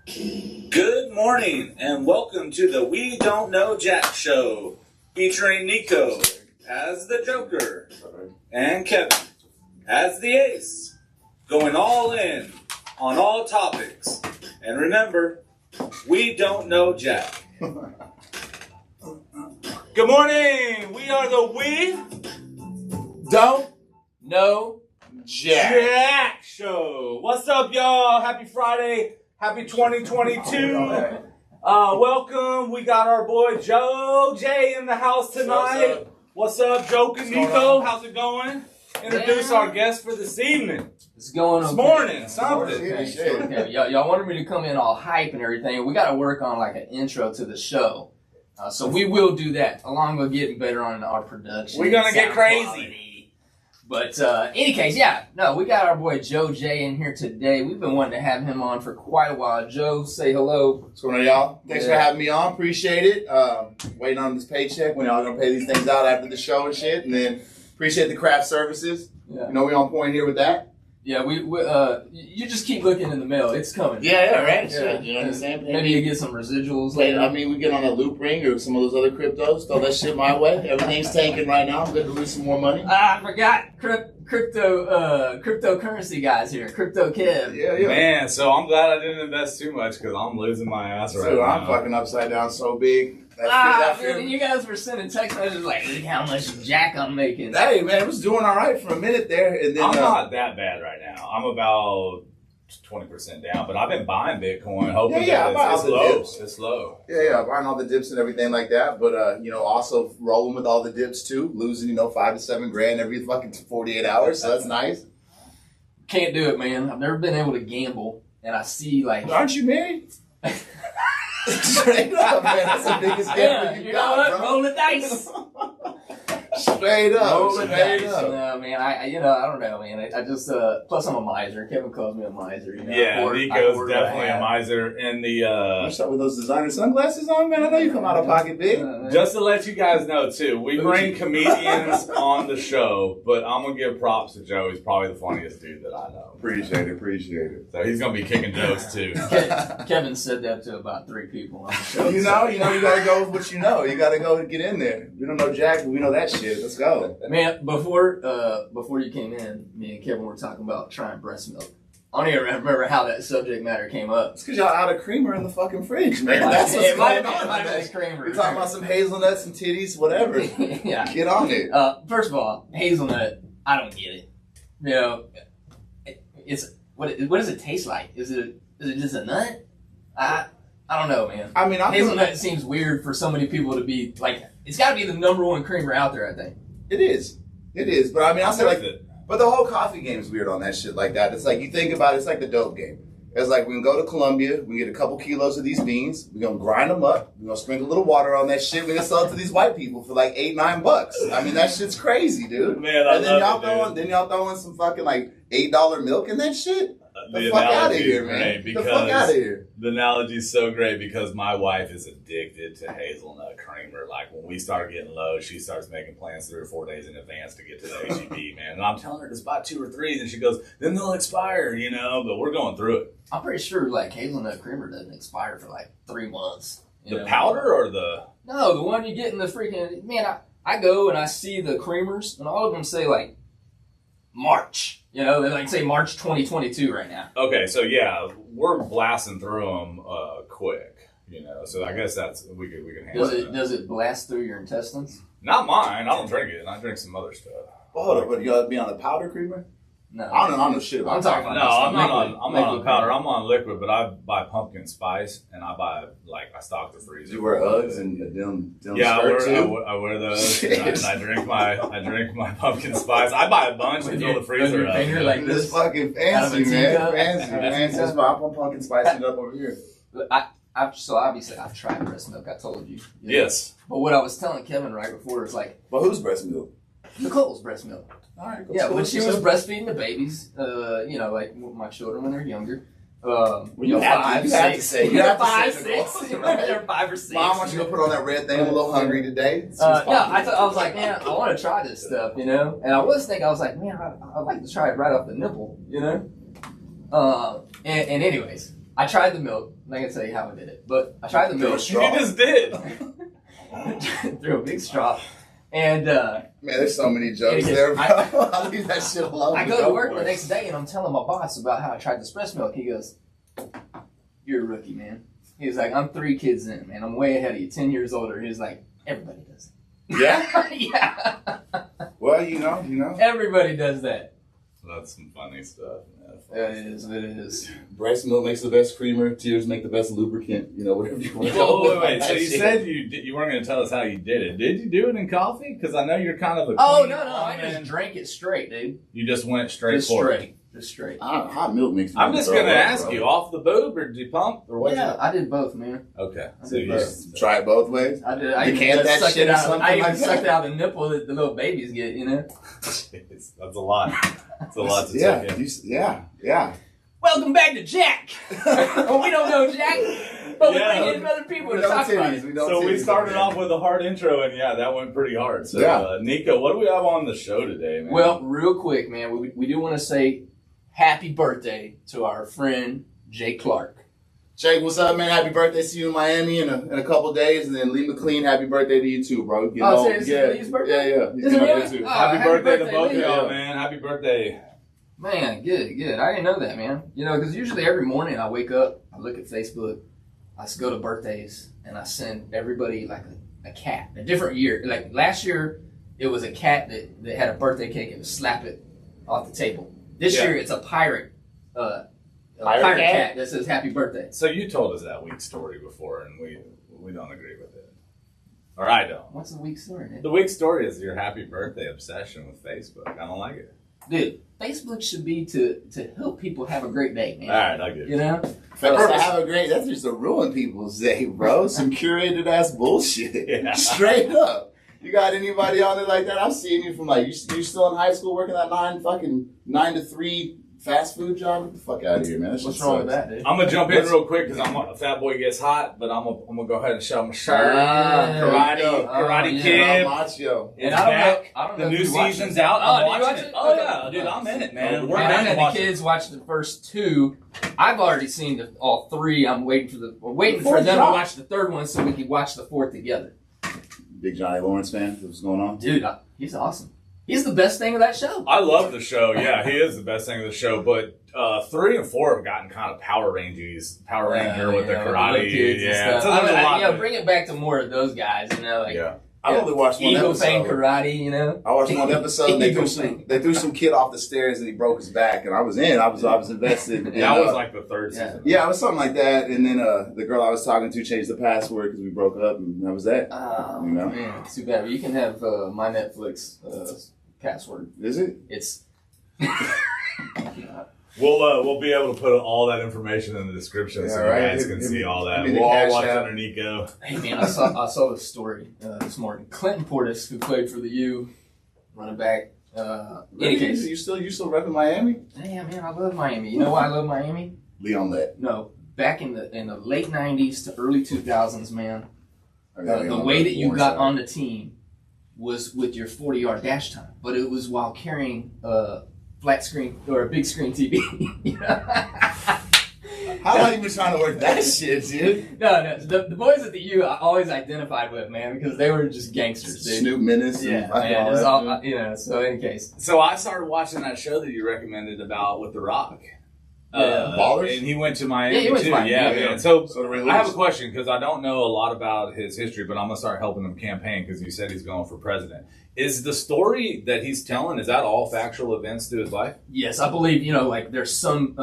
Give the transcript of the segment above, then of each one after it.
Good morning and welcome to the We Don't Know Jack Show, featuring Nico as the Joker and Kevin as the Ace, going all in on all topics. And remember, we don't know Jack. Good morning. We are the We Don't Know Jack Show. What's up, y'all? Happy Friday. Happy 2022. Welcome. We got our boy Joe J in the house tonight. What's up, Joke and Nico? How's it going? Introduce our guest for this evening. It's going This okay. morning, something. Okay. Y'all wanted me to come in all hype and everything. We got to work on like an intro to the show. So we will do that, along with getting better on our production. We're going to get crazy. Quality. But any case, we got our boy Joe J in here today. We've been wanting to have him on for quite a while. Joe, say hello. What's going on, y'all? Thanks for having me on. Appreciate it. Waiting on this paycheck when y'all gonna pay these things out after the show and shit. And then appreciate the craft services. Yeah. You know, we on point here with that. Yeah, you just keep looking in the mail. It's coming. Yeah, right. Yeah. Shit, you know what I'm saying? Maybe you get some residuals Wait, later. I mean, we get on a loop ring or some of those other cryptos. Throw that shit my way. Everything's tanking right now. I'm good to lose some more money. I forgot cryptocurrency guys here. Crypto Kev. Yeah. Man, so I'm glad I didn't invest too much because I'm losing my ass right Dude, now. I'm fucking upside down so big. That Man, you guys were sending text messages like, look how much jack I'm making. Hey, man, I was doing all right for a minute there. And then, I'm not that bad right now. I'm about 20% down, but I've been buying Bitcoin, hoping I buy all it's the low. dips. It's low. Yeah, buying all the dips and everything like that. But, also rolling with all the dips too. Losing, $5 to $7 grand every fucking 48 hours. So that's nice. Can't do it, man. I've never been able to gamble, and I see like. Aren't you married? Straight up, man. That's the biggest gamble you know got, what? bro. Roll the dice. Straight up. Roll the Straight dice. up. No, man. I don't know, man. I just plus I'm a miser. Kevin calls me a miser. Yeah, I Nico's hoard definitely what I a miser. And You start with those designer sunglasses on, man. I know you come out of pocket big. have. just to let you guys know too, we bring comedians on the show, but I'm gonna give props to Joe. He's probably the funniest dude that I know. Appreciate it. So he's gonna be kicking jokes too. Kevin said that to about 3 people on the show. You gotta go with what you know. You gotta go get in there. We don't know Jack, but we know that shit. Let's go. Man, before you came in, me and Kevin were talking about trying breast milk. I don't even remember how that subject matter came up. It's because y'all out of creamer in the fucking fridge, man. That's It what's might going have on. been today. creamer. We're talking about some hazelnuts and titties, whatever. Yeah. Get on it. First of all, hazelnut, I don't get it. It's what does it taste like? Is it just a nut? I don't know, man. I mean, Hazelnut seems weird for so many people to be like. It's got to be the #1 creamer out there, I think. It is. But I mean, I say like, it. but the whole coffee game is weird on that shit like that. It's like you think about it, it's like the dope game. It's like we can go to Colombia, we get a couple kilos of these beans, we're gonna grind them up, we're gonna sprinkle a little water on that shit, we're gonna sell it to these white people for like $8-9. I mean, that shit's crazy, dude. Man, I and then love y'all throwing some fucking like $8 milk in that shit. The fuck out of analogy here, is man. great The fuck out of here. The analogy is so great because my wife is addicted to hazelnut creamer. Like when we start getting low, she starts making plans 3 or 4 days in advance to get to the HEB, man. And I'm telling her to buy 2 or 3, and she goes, then they'll expire, but we're going through it. I'm pretty sure like hazelnut creamer doesn't expire for like 3 months. The powder or the... No, the one you get in the freaking... Man, I go and I see the creamers, and all of them say, like, March. They like say March 2022 right now. Okay, so yeah, we're blasting through them quick, So I guess we can handle it. Does it blast through your intestines? Not mine. I don't drink it. I drink some other stuff. Well, hold up, but you gotta be on the powder creamer? No. I don't know shit about I'm talking that. No, about I'm not on. I'm not on liquid powder. creamer. I'm on liquid, but I buy pumpkin spice and I buy I stock the freezer. Do you wear Uggs and them Yeah, skirt too? I wear those. And I drink my pumpkin spice. I buy a bunch and fill the freezer up. Finger like This this. fucking Out of a fancy, man. teacup? Fancy. Out of a teacup? I'm on pumpkin spicing it up over here. So obviously I've tried breast milk. I told you. Yes. But what I was telling Kevin right before is like But who's breast milk? Nicole's breast milk. All right, Yeah, when she was breastfeeding the babies, like my children when they're younger. You have to say They're Nicole. 5, 6. They're 5 or 6. Mom, why don't you go put on that red thing? I'm a little hungry today. I was like, man, I want to try this stuff, And I was thinking, I was like, man, I'd like to try it right off the nipple, And anyways, I tried the milk. I'm not gonna tell you how I did it, but I tried the Through a milk. straw. You just did. Through a big straw, and Man, there's so many jokes It is. there, bro. I'll leave that shit alone. I go to work the next day and I'm telling my boss about how I tried this breast milk. He goes, "You're a rookie, man." He's like, "I'm 3 kids in, man. I'm way ahead of you, 10 years older." He's like, "Everybody does Yeah? it." Yeah. Well, you know. Everybody does that. That's some funny stuff. It is. Breast milk makes the best creamer. Tears make the best lubricant. You know, whatever you want to Well, go with wait. that So you shit. said you weren't going to tell us how you did it. Did you do it in coffee? Because I know you're kind of a. Oh, clean no. I almond. just drank it straight, dude. You just went straight Just for it. straight. Just straight. Hot milk makes me I'm just throw going to up, ask bro. you, off the boob or did you pump or what? Yeah, I did both, man. Okay. I So did you both. just Try it both ways. I did. I You even can't that sucked shit it or out. something I even like that? sucked out the nipple that the little babies get, you know? Jeez, that's a lot. That's a lot to Yeah, take in. yeah. Welcome back to Jack. We don't know Jack, but we Yeah. bring in other people We to don't talk about titties. it. So we started off with a hard intro, and yeah, that went pretty hard. So, Yeah. Nico, what do we have on the show today, man? Well, real quick, man, we do want to say happy birthday to our friend Jay Clark. Jake, what's up, man? Happy birthday. See you in Miami in a couple days. And then Lee McLean, happy birthday to you too, bro. You Oh, know, seriously, yeah. Lee's birthday? Yeah. He's Is it getting up really? there, too. Oh, happy birthday to both of Lee. y'all, man. Happy birthday. Man, good. I didn't know that, man. You know, because usually every morning I wake up, I look at Facebook, I go to birthdays, and I send everybody like a cat. A different year. Like last year, it was a cat that had a birthday cake and would slap it off the table. This Yeah. year, it's a pirate. Pirate Pirate cat? cat that says happy birthday. So you told us that week story before, and we don't agree with it. Or I don't. What's the week story, dude? The week story is your happy birthday obsession with Facebook. I don't like it. Dude, Facebook should be to help people have a great day, man. All right, I'll give You you. know? Fellas, I have a great. That's just to ruin people's day, bro. Some curated ass bullshit. Yeah. Straight up. You got anybody on it like that? I'm seeing you from like you still in high school working that 9 to 3 fast food job. Get the fuck out of here, man. That shit What's wrong with sucks. that, dude? I'm gonna jump in real quick because I'm a fat boy gets hot, but I'm gonna go ahead and show my shirt. Karate yeah. Kid. Macho. It's And I don't back. know The if new you watch season's it. out. Oh, I'm do you watching watch it. it? Oh Okay. yeah, dude, I'm in it, man. We're Man, I binge had the watching. kids watch the first 2. I've already seen all 3. I'm waiting for The for fourth them to drop. watch the 3rd one so we can watch the 4th together. Big Johnny Lawrence fan. What's going on? Dude, he's awesome. He's the best thing of that show. I love the show. Yeah, he is the best thing of the show. But 3 and 4 have gotten kind of Power Ranger with the karate. little kids and Yeah, stuff. so there's a lot. Yeah, bring it back to more of those guys. You know, like Yeah. I only watched one Eagle Fang episode. karate. You know. I watched one episode. And they Eagle threw Fang. some kid off the stairs and he broke his back, and I was in. I was invested. And, That was like the 3rd Yeah. season. yeah, it was something like that. And then the girl I was talking to changed the password because we broke up, and that was that. Oh You know? man, too bad. You can have my Netflix password. Is it? It's. We'll be able to put all that information in the description so Yeah, you right. guys can see all that. Give me the We'll all cash watch app. under Nico. Hey man, I saw this story this morning. Clinton Portis, who played for the U, running back. Any case, You still repping Miami? yeah, man, I love Miami. You know why I love Miami? Leon Lett. No, back in the late '90s to early 2000s, man. I got The Leon way Lett that you born got side. on the team was with your 40-yard dash time, but it was while carrying a flat screen or a big screen TV. You know? How long you been trying to work that shit, dude? No, the boys at the U I always identified with, man, because they were just gangsters, dude. Snoop Menace. Yeah, and man, all it's that, all, dude. you know. So in case, So I started watching that show that you recommended about with The Rock. Ballers? And he went to Miami Yeah, he went to too. Miami, Yeah, yeah. man. So So the Ray I have a Lewis. question because I don't know a lot about his history, but I'm gonna start helping him campaign because you said he's going for president. Is the story that he's telling, is that all factual events to his life? yes, I believe like there's some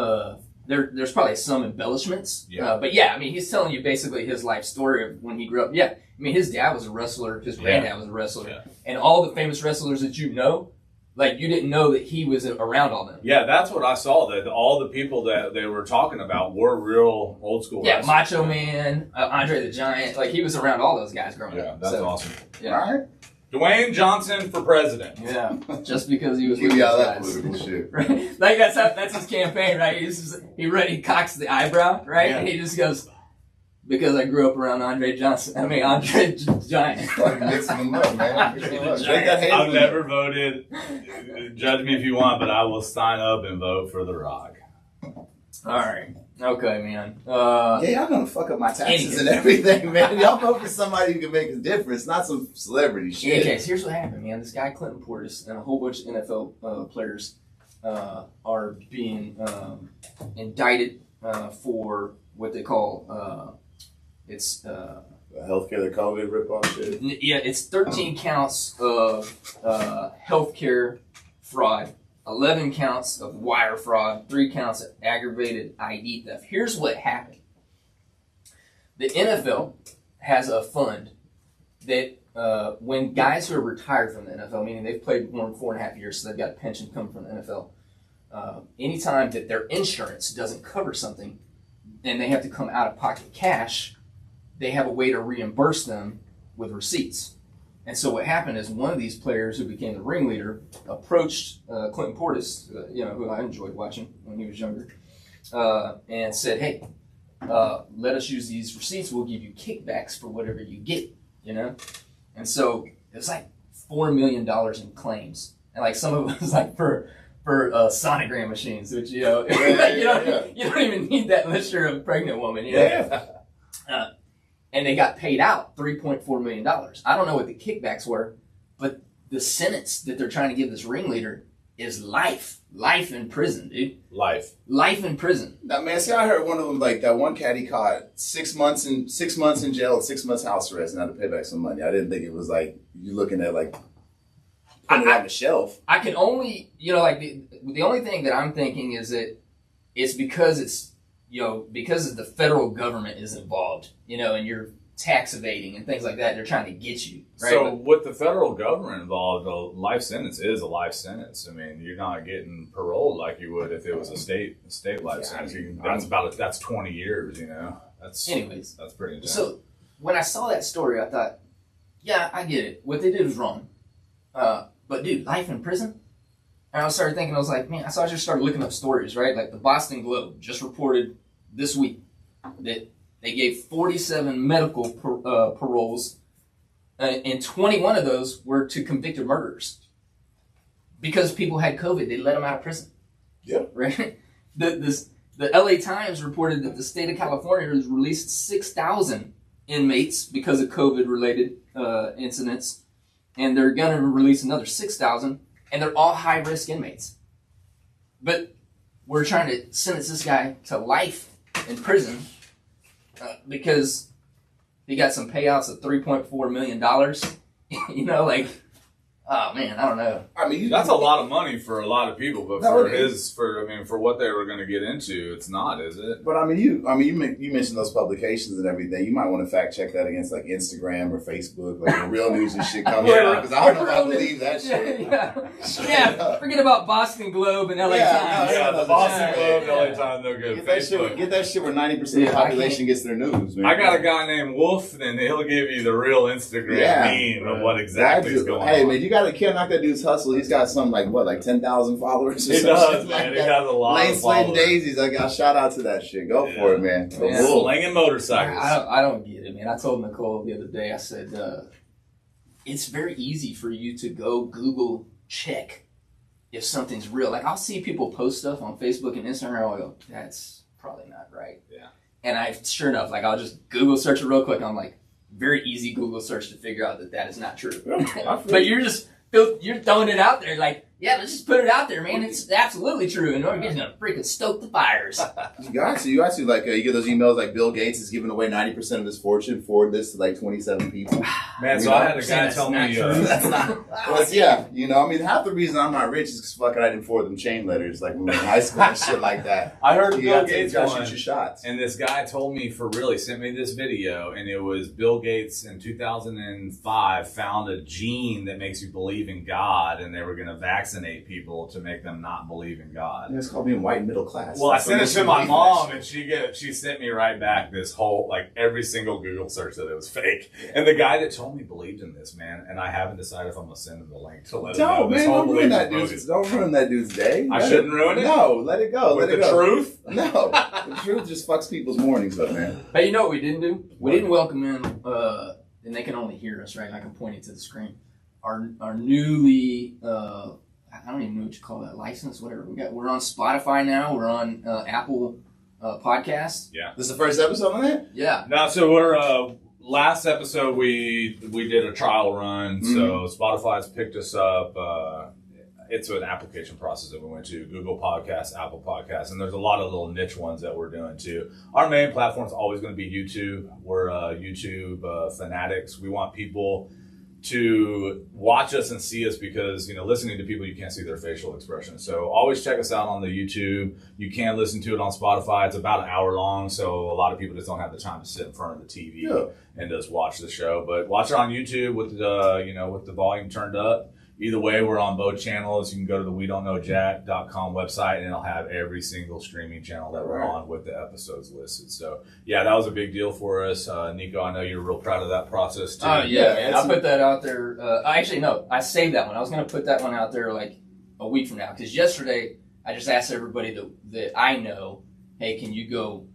there's probably some embellishments. Yeah. But yeah, I mean he's telling you basically his life story of when he grew up. Yeah, I mean his dad was a wrestler, his granddad was a wrestler, Yeah. and all the famous wrestlers that you know, like you didn't know that he was around all them. Yeah, that's what I saw. That all the people that they were talking about were real old school. Yeah, wrestlers. Macho Man, Andre the Giant, like he was around all those guys growing Yeah, up. that's So, awesome. Yeah. All right. Dwayne Johnson for president. Yeah, just because he was Keep with me out those of that guys. political shit. Right? Like that's his campaign, right? He cocks the eyebrow, right? Yeah. And he just goes, because I grew up around Andre Giant. Fucking mixing them up, man. Mixing them up. Drink that I've hazelnut. never voted. Judge me if you want, but I will sign up and vote for The Rock. All right. Okay, man. Yeah, y'all gonna fuck up my taxes and everything, man. Y'all vote for somebody who can make a difference, not some celebrity shit. Okay, so here's what happened, man. This guy, Clinton Portis, and a whole bunch of NFL players are being indicted for what they call it's Healthcare, the COVID ripoff shit. yeah, it's 13 counts of healthcare fraud, 11 counts of wire fraud, 3 counts of aggravated ID theft. Here's what happened. The NFL has a fund that when guys who are retired from the NFL, meaning they've played more than 4.5 years, so they've got a pension coming from the NFL, anytime that their insurance doesn't cover something and they have to come out of pocket cash, they have a way to reimburse them with receipts. And so what happened is one of these players who became the ringleader approached Clinton Portis, who I enjoyed watching when he was younger, and said, "Hey, let us use these receipts. We'll give you kickbacks for whatever you get." And so it was like $4 million in claims, and like some of it was like for sonogram machines, which you don't even need that unless you're a pregnant woman. And they got paid out $3.4 million. I don't know what the kickbacks were, but the sentence that they're trying to give this ringleader is life in prison, dude. Life in prison. Now, man, see, I heard one of them, like that one cat he caught 6 months in jail and 6 months house arrest and had to pay back some money. I didn't think it was like you looking at like putting it on the shelf. I can only, the only thing that I'm thinking is that it's because because the federal government is involved, and you're tax evading and things like that. They're trying to get you. Right? So with the federal government involved, a life sentence is a life sentence. I mean, you're not getting paroled like you would if it was a state life sentence. That's 20 years. That's pretty intense. So when I saw that story, I thought, yeah, I get it. What they did was wrong. But dude, life in prison. And I started thinking, I was like, man, so I just started looking up stories, right? Like the Boston Globe just reported this week that they gave 47 medical paroles, and 21 of those were to convicted murderers. Because people had COVID, they let them out of prison. Yeah. Right? The LA Times reported that the state of California has released 6,000 inmates because of COVID-related incidents, and they're going to release another 6,000, and they're all high-risk inmates. But we're trying to sentence this guy to life in prison because he got some payouts of $3.4 million. Oh man, I don't know. I mean, that's a lot of money for a lot of people, but for what they were going to get into, it's not, is it? But you mentioned those publications and everything. You might want to fact check that against like Instagram or Facebook, like the real news and shit comes out, because I don't know if I believe that shit. Yeah. Forget about Boston Globe and LA Times. The Boston Globe and LA Times, no good. Get that shit where 90% of the population gets their news, man. I got a guy named Wolf, and he'll give you the real Instagram meme of what exactly is going on. Hey man, you can't knock that dude's hustle. He's got something like 10,000 followers or something. He does, man. He has a lot Lane of followers. Slade Daisies. I got shout out to that shit. Go for it, man. Slinging motorcycles. I don't get it, man. I told Nicole the other day, I said, it's very easy for you to go Google check if something's real. Like, I'll see people post stuff on Facebook and Instagram, and I'll go, that's probably not right. Yeah. And sure enough, like, I'll just Google search it real quick. I'm like, very easy Google search to figure out that is not true. But you're throwing it out there like, yeah, let's just put it out there, man. It's absolutely true, and we're getting to freaking stoke the fires. You got to like you get those emails like Bill Gates is giving away 90% of his fortune, forward this to like 27 people. Man, so I had a guy tell me that's not. Well, yeah, half the reason I'm not rich is because fucking I didn't forward them chain letters like when we were in high school and shit like that. I heard Bill Gates shoot your shots, and this guy told me sent me this video, and it was Bill Gates in 2005 found a gene that makes you believe in God, and they were going to vaccinate people to make them not believe in God. It's called being white and middle class. Well, I sent it to my mom, and she sent me right back this whole, like, every single Google search that it was fake. Yeah. And the guy that told me believed in this, man, and I haven't decided if I'm going to send him the link to let him know. Don't ruin that dude's day. I shouldn't ruin it? No, let it go. With the truth? No. The truth just fucks people's mornings up, man. Hey, you know what we didn't do? We didn't welcome in, and they can only hear us, right? I can point it to the screen. Our newly, I don't even know what you call that, license, whatever. We're on Spotify now. We're on Apple Podcasts. Yeah. This is the first episode on that? Yeah. No, so we're last episode we did a trial run. So Spotify's picked us up. It's an application process that we went to, Google Podcasts, Apple Podcasts, and there's a lot of little niche ones that we're doing too. Our main platform is always going to be YouTube. We're YouTube fanatics. We want people to watch us and see us because, listening to people, you can't see their facial expression. So always check us out on the YouTube. You can listen to it on Spotify. It's about an hour long, so a lot of people just don't have the time to sit in front of the TV and just watch the show. But watch it on YouTube with the, with the volume turned up. Either way, we're on both channels. You can go to the WeDon'tKnowJack.com website, and it'll have every single streaming channel that we're on with the episodes listed. So, yeah, that was a big deal for us. Nico, I know you're real proud of that process, too. Oh, yeah, man. I put that out there. Actually, no, I saved that one. I was going to put that one out there like a week from now. Because yesterday, I just asked everybody that I know, hey, can you go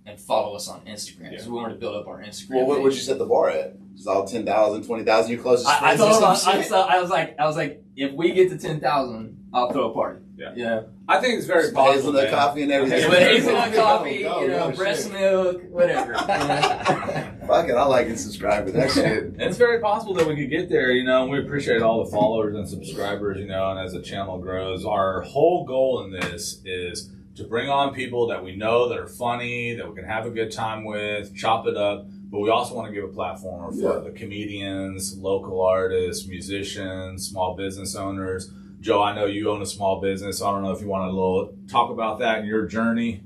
and follow us on Instagram? Because we wanted to build up our Instagram Well, what page. would you set the bar at? It's all 10,000, 20,000, your closest I friends told or him, some shit? I was like, if we get to 10,000, I'll throw a party. Yeah. I think it's very possible. Hazelnut coffee and everything. With hazelnut coffee, Go, breast shit. milk, whatever. Fuck it, I like and subscribe to that shit. It's very possible that we could get there, and we appreciate all the followers and subscribers, and as the channel grows. Our whole goal in this is to bring on people that we know that are funny, that we can have a good time with, chop it up. But we also want to give a platform for the comedians, local artists, musicians, small business owners. Joe, I know you own a small business. So I don't know if you want to talk about that and your journey.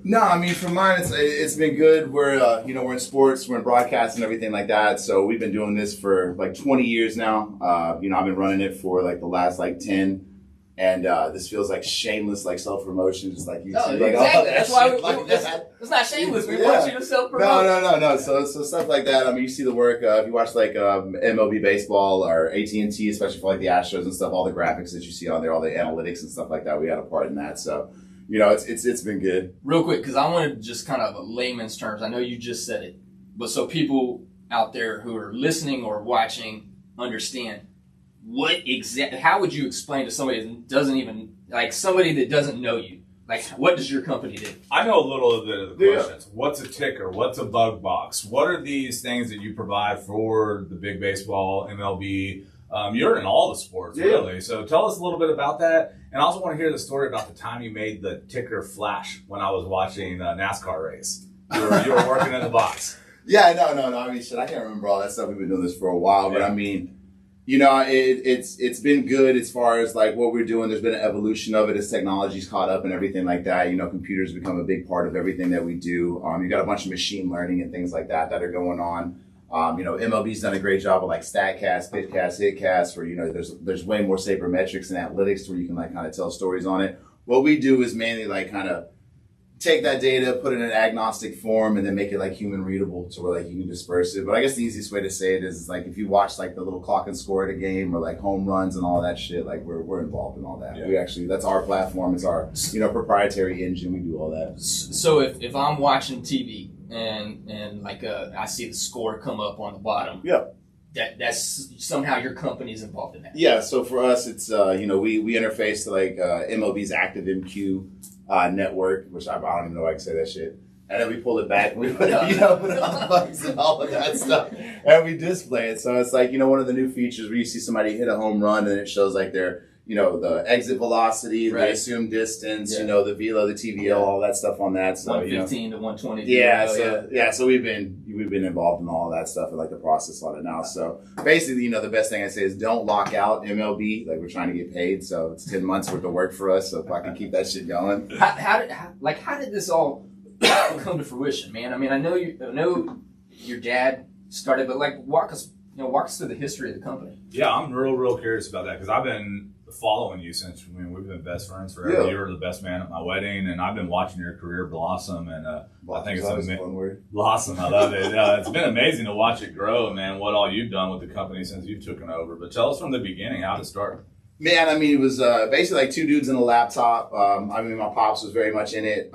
No, I mean, for mine, it's been good. We're we're in sports, we're in broadcast and everything like that. So we've been doing this for like 20 years now. I've been running it for like the last 10. And this feels like shameless, like self-promotion, just like YouTube. No, like, exactly. That's why it's not shameless. We Yeah. want you to self-promote. No. So stuff like that. I mean, you see the work. If you watch like MLB baseball or AT&T, especially for like the Astros and stuff, all the graphics that you see on there, all the analytics and stuff like that, we had a part in that. So, it's been good. Real quick, because I want to just kind of layman's terms. I know you just said it, but so people out there who are listening or watching understand. How would you explain to somebody that doesn't even, like somebody that doesn't know you, like what does your company do? I know a little bit of the questions. What's a ticker? What's a bug box? What are these things that you provide for the big baseball, MLB? You're in all the sports, really. So tell us a little bit about that. And I also want to hear the story about the time you made the ticker flash when I was watching a NASCAR race. You were working in the box. Yeah, no. I mean, shit, I can't remember all that stuff. We've been doing this for a while, but I mean, it's been good as far as like what we're doing. There's been an evolution of it as technology's caught up and everything like that. Computers become a big part of everything that we do. You got a bunch of machine learning and things like that are going on. MLB's done a great job with like StatCast, PitCast, HitCast, where there's way more sabermetrics and analytics where you can like kind of tell stories on it. What we do is mainly like kind of take that data, put it in an agnostic form, and then make it like human readable to where like you can disperse it. But I guess the easiest way to say it is like if you watch like the little clock and score at a game or like home runs and all that shit, like we're involved in all that. Yeah. We actually, that's our platform. It's our proprietary engine. We do all that. So if I'm watching TV and like I see the score come up on the bottom, that's somehow your company's involved in that. Yeah. So for us, it's we interface to like MLB's ActiveMQ network, which I don't even know if I can say that shit. And then we pull it back and we put it on the buttons and all of that stuff. And we display it. So it's like, one of the new features where you see somebody hit a home run and it shows like their, the exit velocity, the assumed distance, the velo, the TVL, all that stuff on that. So 115 to 120. So we've been involved in all of that stuff and like the process on it now. So basically, the best thing I say is don't lock out MLB. Like we're trying to get paid. So it's 10 months worth of work for us. So if I can keep that shit going. How did this all come to fruition, man? I mean, I know your dad started, but like walk us through the history of the company. Yeah, I'm real curious about that because I've been following you since we've been best friends forever. Yeah. You were the best man at my wedding, and I've been watching your career blossom. And I think it's one word. Blossom. I love it. It's been amazing to watch it grow, man. What all you've done with the company since you've taken over. But tell us from the beginning how it started. Man, I mean, it was basically like two dudes in a laptop. My pops was very much in it.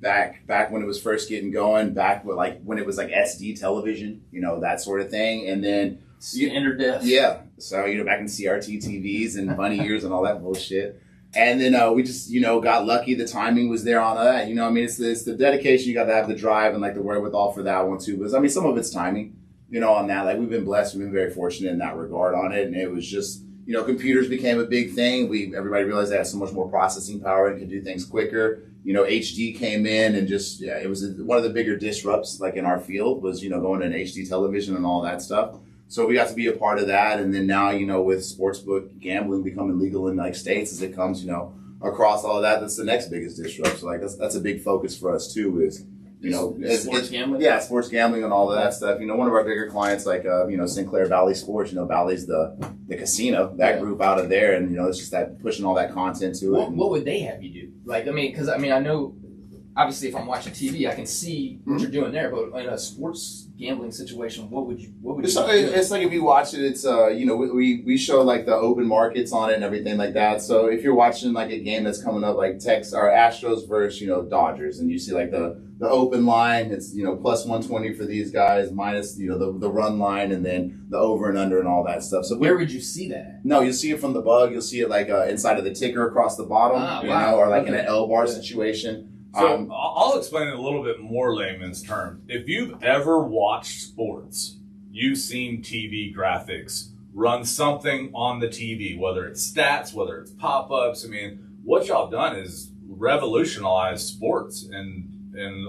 back when it was first getting going, back with like when it was like SD television, you know, that sort of thing. And then Standard def. yeah, so you know, back in CRT TVs and bunny ears and all that bullshit. And then we just, you know, got lucky. The timing was there on that. You know, I mean, it's the dedication. You got to have the drive and like the wherewithal for that one too. Because I mean, some of it's timing, you know, on that. Like we've been blessed. We've been very fortunate in that regard on it. And it was just, you know, computers became a big thing. Everybody realized they had so much more processing power and could do things quicker. You know, HD came in and just, yeah, it was one of the bigger disrupts like in our field was, you know, going to an HD television and all that stuff. So we got to be a part of that. And then now, you know, with sportsbook gambling becoming legal in like states as it comes, you know, across all of that, that's the next biggest disrupt. So like that's a big focus for us too is, you know, sports gambling? Yeah, sports gambling and all of that stuff. You know, one of our bigger clients like, you know, Sinclair Valley Sports, you know, Valley's the casino, that group out of there. And, you know, it's just that pushing all that content to it. What would they have you do? Like, I mean, because I know, obviously, if I'm watching TV, I can see what you're doing there. But in a sports gambling situation, what would you do? It's like if you watch it, it's you know, we show like the open markets on it and everything like that. So if you're watching like a game that's coming up like Tex or Astros versus, you know, Dodgers, and you see like the open line, it's, you know, plus 120 for these guys, minus, you know, the run line, and then the over and under and all that stuff. So where would you see that? No, you'll see it from the bug. You'll see it like inside of the ticker across the bottom, you know, or like in an L bar situation. So I'll explain it a little bit more layman's terms. If you've ever watched sports, you've seen TV graphics run something on the TV, whether it's stats, whether it's pop-ups. I mean, what y'all done is revolutionized sports in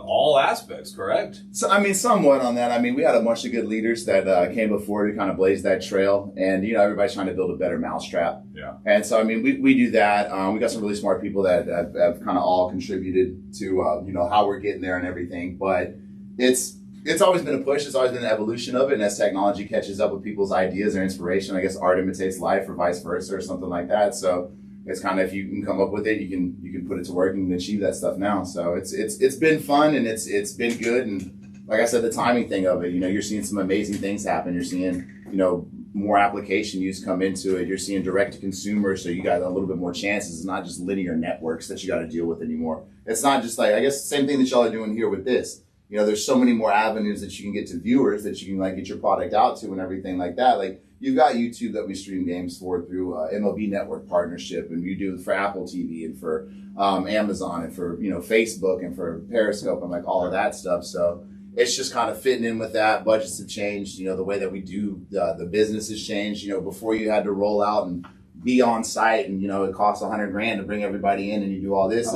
all aspects, correct? So, I mean, somewhat on that. I mean, we had a bunch of good leaders that came before to kind of blaze that trail. And, you know, everybody's trying to build a better mousetrap. Yeah. And so, I mean, we do that. We got some really smart people that have kind of all contributed to, you know, how we're getting there and everything. But it's always been a push. It's always been an evolution of it. And as technology catches up with people's ideas or inspiration, I guess art imitates life or vice versa or something like that. So it's kind of, if you can come up with it, you can put it to work and you can achieve that stuff now. So it's been fun and it's been good. And like I said, the timing thing of it, you know, you're seeing some amazing things happen. You're seeing, you know, more application use come into it. You're seeing direct to consumer, so you got a little bit more chances. It's not just linear networks that you got to deal with anymore. It's not just like, I guess the same thing that y'all are doing here with this. You know, there's so many more avenues that you can get to viewers, that you can like get your product out to and everything like that. Like, you've got YouTube that we stream games for through MLB Network partnership, and we do it for Apple TV and for Amazon and for, you know, Facebook and for Periscope and like all of that stuff. So it's just kind of fitting in with that. Budgets have changed. You know, the way that we do the business has changed. You know, before you had to roll out and be on site, and, you know, it costs $100,000 to bring everybody in, and you do all this.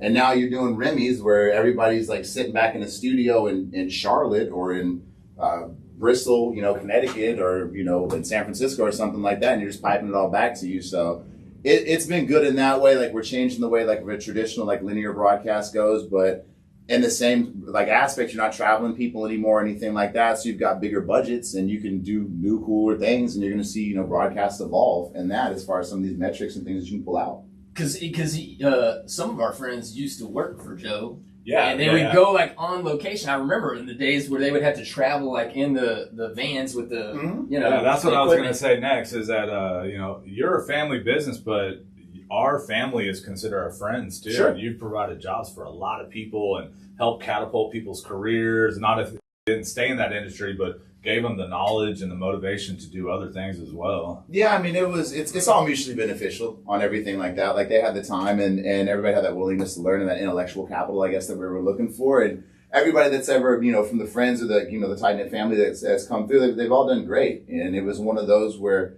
And now you're doing Remy's, where everybody's like sitting back in a studio in Charlotte or in Bristol, you know, Connecticut, or, you know, in San Francisco or something like that, and you're just piping it all back to you. So it's been good in that way. Like, we're changing the way like a traditional like linear broadcast goes, but in the same like aspect, you're not traveling people anymore or anything like that. So you've got bigger budgets and you can do new, cooler things, and you're going to see, you know, broadcasts evolve in that as far as some of these metrics and things that you can pull out. Because some of our friends used to work for Joe. Yeah, and they would go like on location. I remember in the days where they would have to travel like in the vans with the, you know. Yeah, that's what I was going to say next, is that, you know, you're a family business, but our family is considered our friends too. Sure. And you've provided jobs for a lot of people and helped catapult people's careers. Not if they didn't stay in that industry, but gave them the knowledge and the motivation to do other things as well. Yeah, I mean, it's all mutually beneficial on everything like that. Like, they had the time and everybody had that willingness to learn and that intellectual capital, I guess, that we were looking for. And everybody that's ever, you know, from the friends or the, you know, the tight-knit family that's come through, they've all done great. And it was one of those where,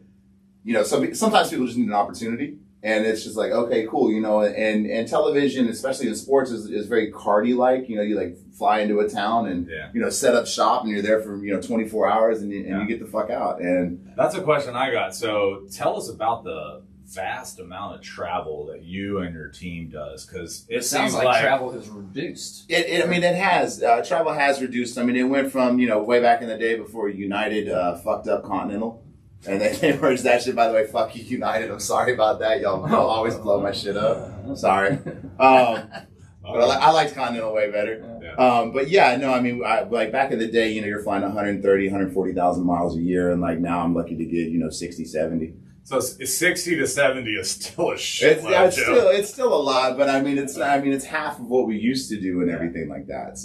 you know, sometimes people just need an opportunity. And it's just like, okay, cool, you know, and television, especially in sports, is very Cardi-like. You know, you like fly into a town and, you know, set up shop, and you're there for, you know, 24 hours and you get the fuck out. And that's a question I got. So tell us about the vast amount of travel that you and your team does, because it sounds seems like travel has reduced. I mean, it has. Travel has reduced. I mean, it went from, you know, way back in the day before United fucked up Continental. And they merged that shit. By the way, fuck you, United. I'm sorry about that. Y'all always blow my shit up. I'm sorry. But I liked Continental way better. But yeah, no, I mean, like back in the day, you know, you're flying 130, 140,000 miles a year. And like now I'm lucky to get, you know, 60, 70. So 60 to 70 is still a shit. It's still a lot, but I mean it's half of what we used to do and everything like that.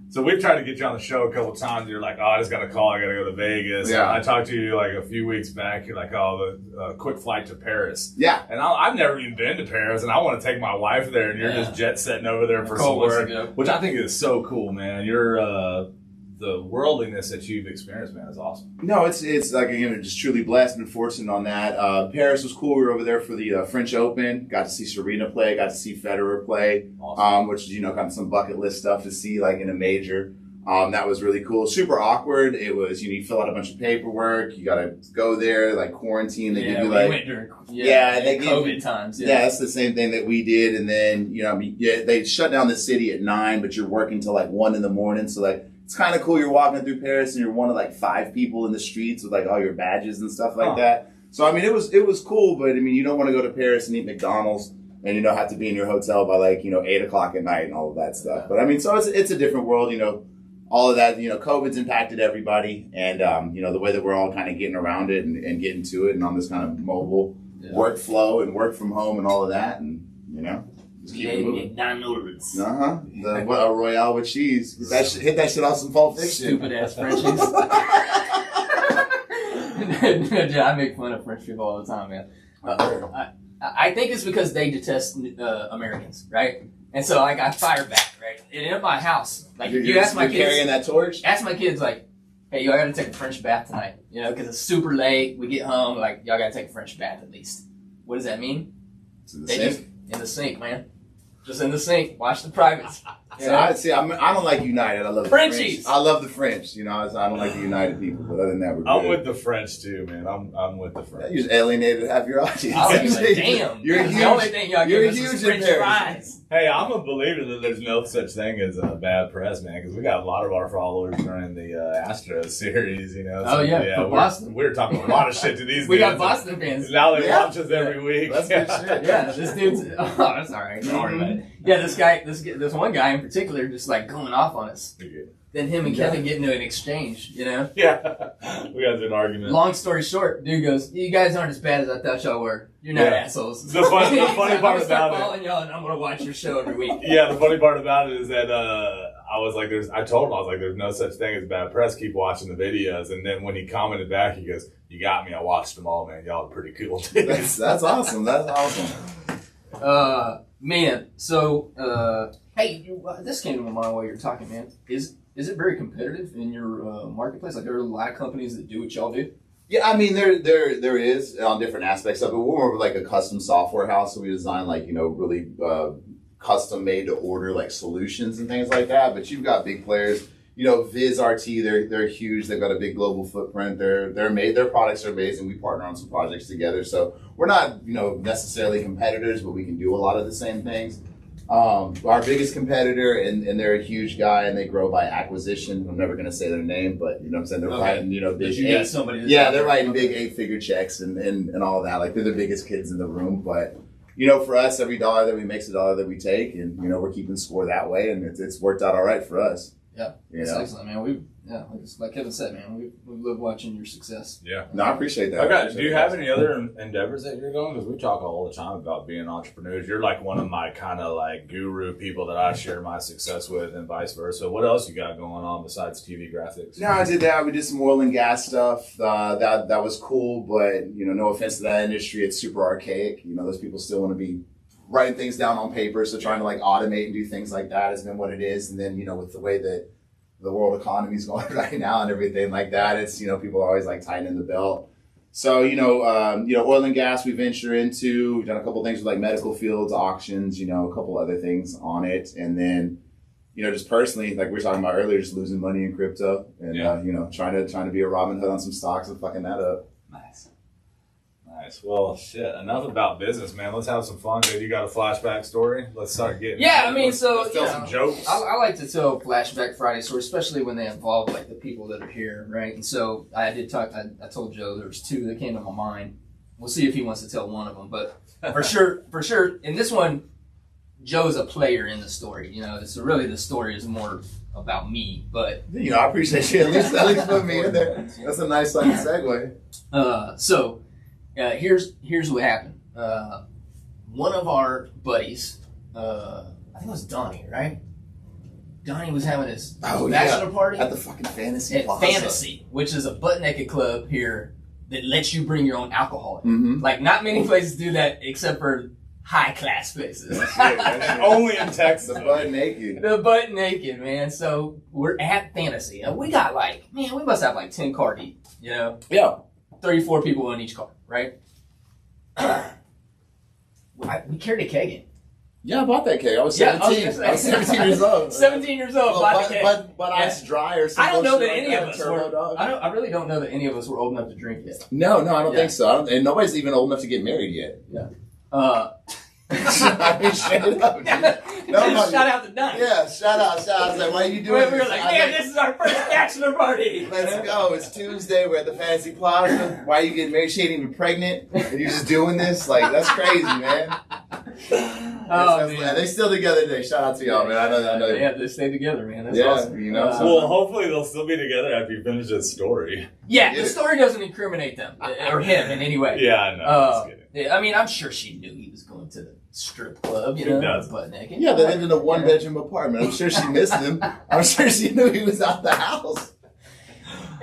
So we've tried to get you on the show a couple times. You're like, oh, I just got a call. I got to go to Vegas. Yeah. I talked to you like a few weeks back. You're like, oh, the quick flight to Paris. Yeah. And I've never even been to Paris, and I want to take my wife there, and you're just jet setting over there for some work, which I think is so cool, man. You're the worldliness that you've experienced, man, is awesome. No, it's like, again, just truly blessed and fortunate on that. Paris was cool. We were over there for the French Open. Got to see Serena play. Got to see Federer play, awesome. Which is, kind of some bucket list stuff to see, like, in a major. That was really cool. Super awkward. It was, you fill out a bunch of paperwork. You got to go there, like, quarantine. They give you, like... went during, they gave COVID times. Yeah, that's the same thing that we did. And then, they shut down the city at 9, but you're working till, like, 1 in the morning. So, like... It's kind of cool. You're walking through Paris and you're one of like 5 people in the streets with like all your badges and stuff like that. So I mean, it was cool, but I mean, you don't want to go to Paris and eat McDonald's and have to be in your hotel by like 8 o'clock at night and all of that stuff. But I mean, so it's a different world. All of that. COVID's impacted everybody, and the way that we're all kind of getting around it and getting to it, and on this kind of mobile workflow and work from home and all of that, and just keep it moving. McDonald's. A Royale with cheese. Hit that shit off some Pulp Fiction. Stupid ass Frenchies. I make fun of French people all the time, man. I think it's because they detest Americans, right? And so like I fire back, right? And in my house, like you ask my kids, carrying that torch. Ask my kids like, hey, y'all gotta take a French bath tonight, because it's super late. We get home, like y'all gotta take a French bath at least. What does that mean? It's in the sink. In the sink, man. Just in the sink. Watch the privates. I don't like United. I love the Frenchies. French. I love the French. I don't like the United people, but other than that, we're good. I'm with the French too, man. I'm with the French. You just alienated half your audience. I was like, damn. You're huge. The only thing y'all You're give us huge is in French Paris. fries. Hey, I'm a believer that there's no such thing as a bad press, man, because we got a lot of our followers during the Astros series, for Boston. We're talking a lot of shit to these We dudes. got Boston fans. Now they watch us every week. That's good shit. Yeah, this dude's. Oh, that's all right. Don't worry about it. Yeah, this one guy in particular, just like going off on us. Then him and Kevin get into an exchange, Yeah, we got into an argument. Long story short, dude goes, "You guys aren't as bad as I thought y'all were. You're not assholes." The funny I'm part gonna start about it. following y'all, and I'm gonna watch your show every week. Yeah, the funny part about it is that I was like, I told him, I was like, there's no such thing as bad press. Keep watching the videos. And then when he commented back, he goes, "You got me. I watched them all, man. Y'all are pretty cool." That's awesome. That's awesome. Man. So, hey, this came to my mind while you were talking, man. Is it very competitive in your marketplace? Like, there are a lot of companies that do what y'all do. Yeah, I mean, there is on different aspects of it. We're more of like a custom software house, so we design like really custom made to order like solutions and things like that. But you've got big players, VizRT. They're huge. They've got a big global footprint. Their products are amazing. We partner on some projects together, so we're not necessarily competitors, but we can do a lot of the same things. Our biggest competitor, and they're a huge guy, and they grow by acquisition. I'm never going to say their name, but what I'm saying, they're writing, big they're writing big 8-figure checks and all that. Like, they're the biggest kids in the room. But for us, every dollar that we make is a dollar that we take, and we're keeping score that way, and it's worked out all right for us. Yeah, that's excellent, man. Like Kevin said, man, we love watching your success. Yeah. No, I appreciate that. Do you have any other endeavors that you're going? Because we talk all the time about being entrepreneurs. You're like one of my kind of like guru people that I share my success with, and vice versa. What else you got going on besides TV graphics? No, I did that. We did some oil and gas stuff. That was cool, but no offense to that industry, it's super archaic. Those people still want to be writing things down on paper, so trying to like automate and do things like that has been what it is. And then with the way that the world economy is going right now and everything like that, it's people are always like tightening the belt. So oil and gas we venture into. We've done a couple things with like medical fields, auctions, a couple other things on it, and then just personally, like we were talking about earlier, just losing money in crypto and trying to be a Robin Hood on some stocks and fucking that up. Nice. Well, shit. Enough about business, man. Let's have some fun, dude. You got a flashback story? Let's start getting. Yeah, I mean, so let's tell some jokes. I like to tell flashback Friday stories, especially when they involve like the people that are here, right? And so I did talk. I told Joe there was 2 that came to my mind. We'll see if he wants to tell one of them, but for sure. In this one, Joe's a player in the story. So really the story is more about me, but I appreciate you at least putting me in there. That's a nice segue. here's what happened. One of our buddies, I think it was Donnie, right? Donnie was having his bachelor party at the fucking Fantasy at Plaza. Fantasy, which is a butt naked club here that lets you bring your own alcohol. Mm-hmm. Like, not many places do that except for high class places. Only in Texas. The butt naked. The butt naked, man. So we're at Fantasy, and we got we must have like 10 car deep, you know? Yeah. 34 people in each car, right? We carried a keg in. Yeah, I bought that cake. I was Yeah, 17. I was 17 years old. 17 years old, bought the keg. But ice dry or something. I don't know that like any of us Turbo were. Dog. I really don't know that any of us were old enough to drink yet. No, I don't Yeah. think so. And nobody's even old enough to get married yet. I mean, straight up. Nobody. Shout out to Donnie. Yeah, shout out. I was like, why are you doing We were this? like, I was man, this is our first bachelor party. let's go. It's Tuesday. We're at the Fantasy Plaza. Why are you getting married? She ain't even pregnant. And you're just doing this? Like, that's crazy, man. Man. They still together today. Shout out to y'all, man. I know. Yeah, they stay together, man. That's Yeah, awesome. you know, Well, hopefully they'll still be together after you finish this story. Yeah, Yeah. the story doesn't incriminate them or him in any way. Yeah, I know. Just kidding. Yeah, I mean, I'm sure she knew he was going to the strip club, you Who know, doesn't? butt naked. Yeah, they lived in a one-bedroom apartment. I'm sure she missed him. I'm sure she knew he was out the house.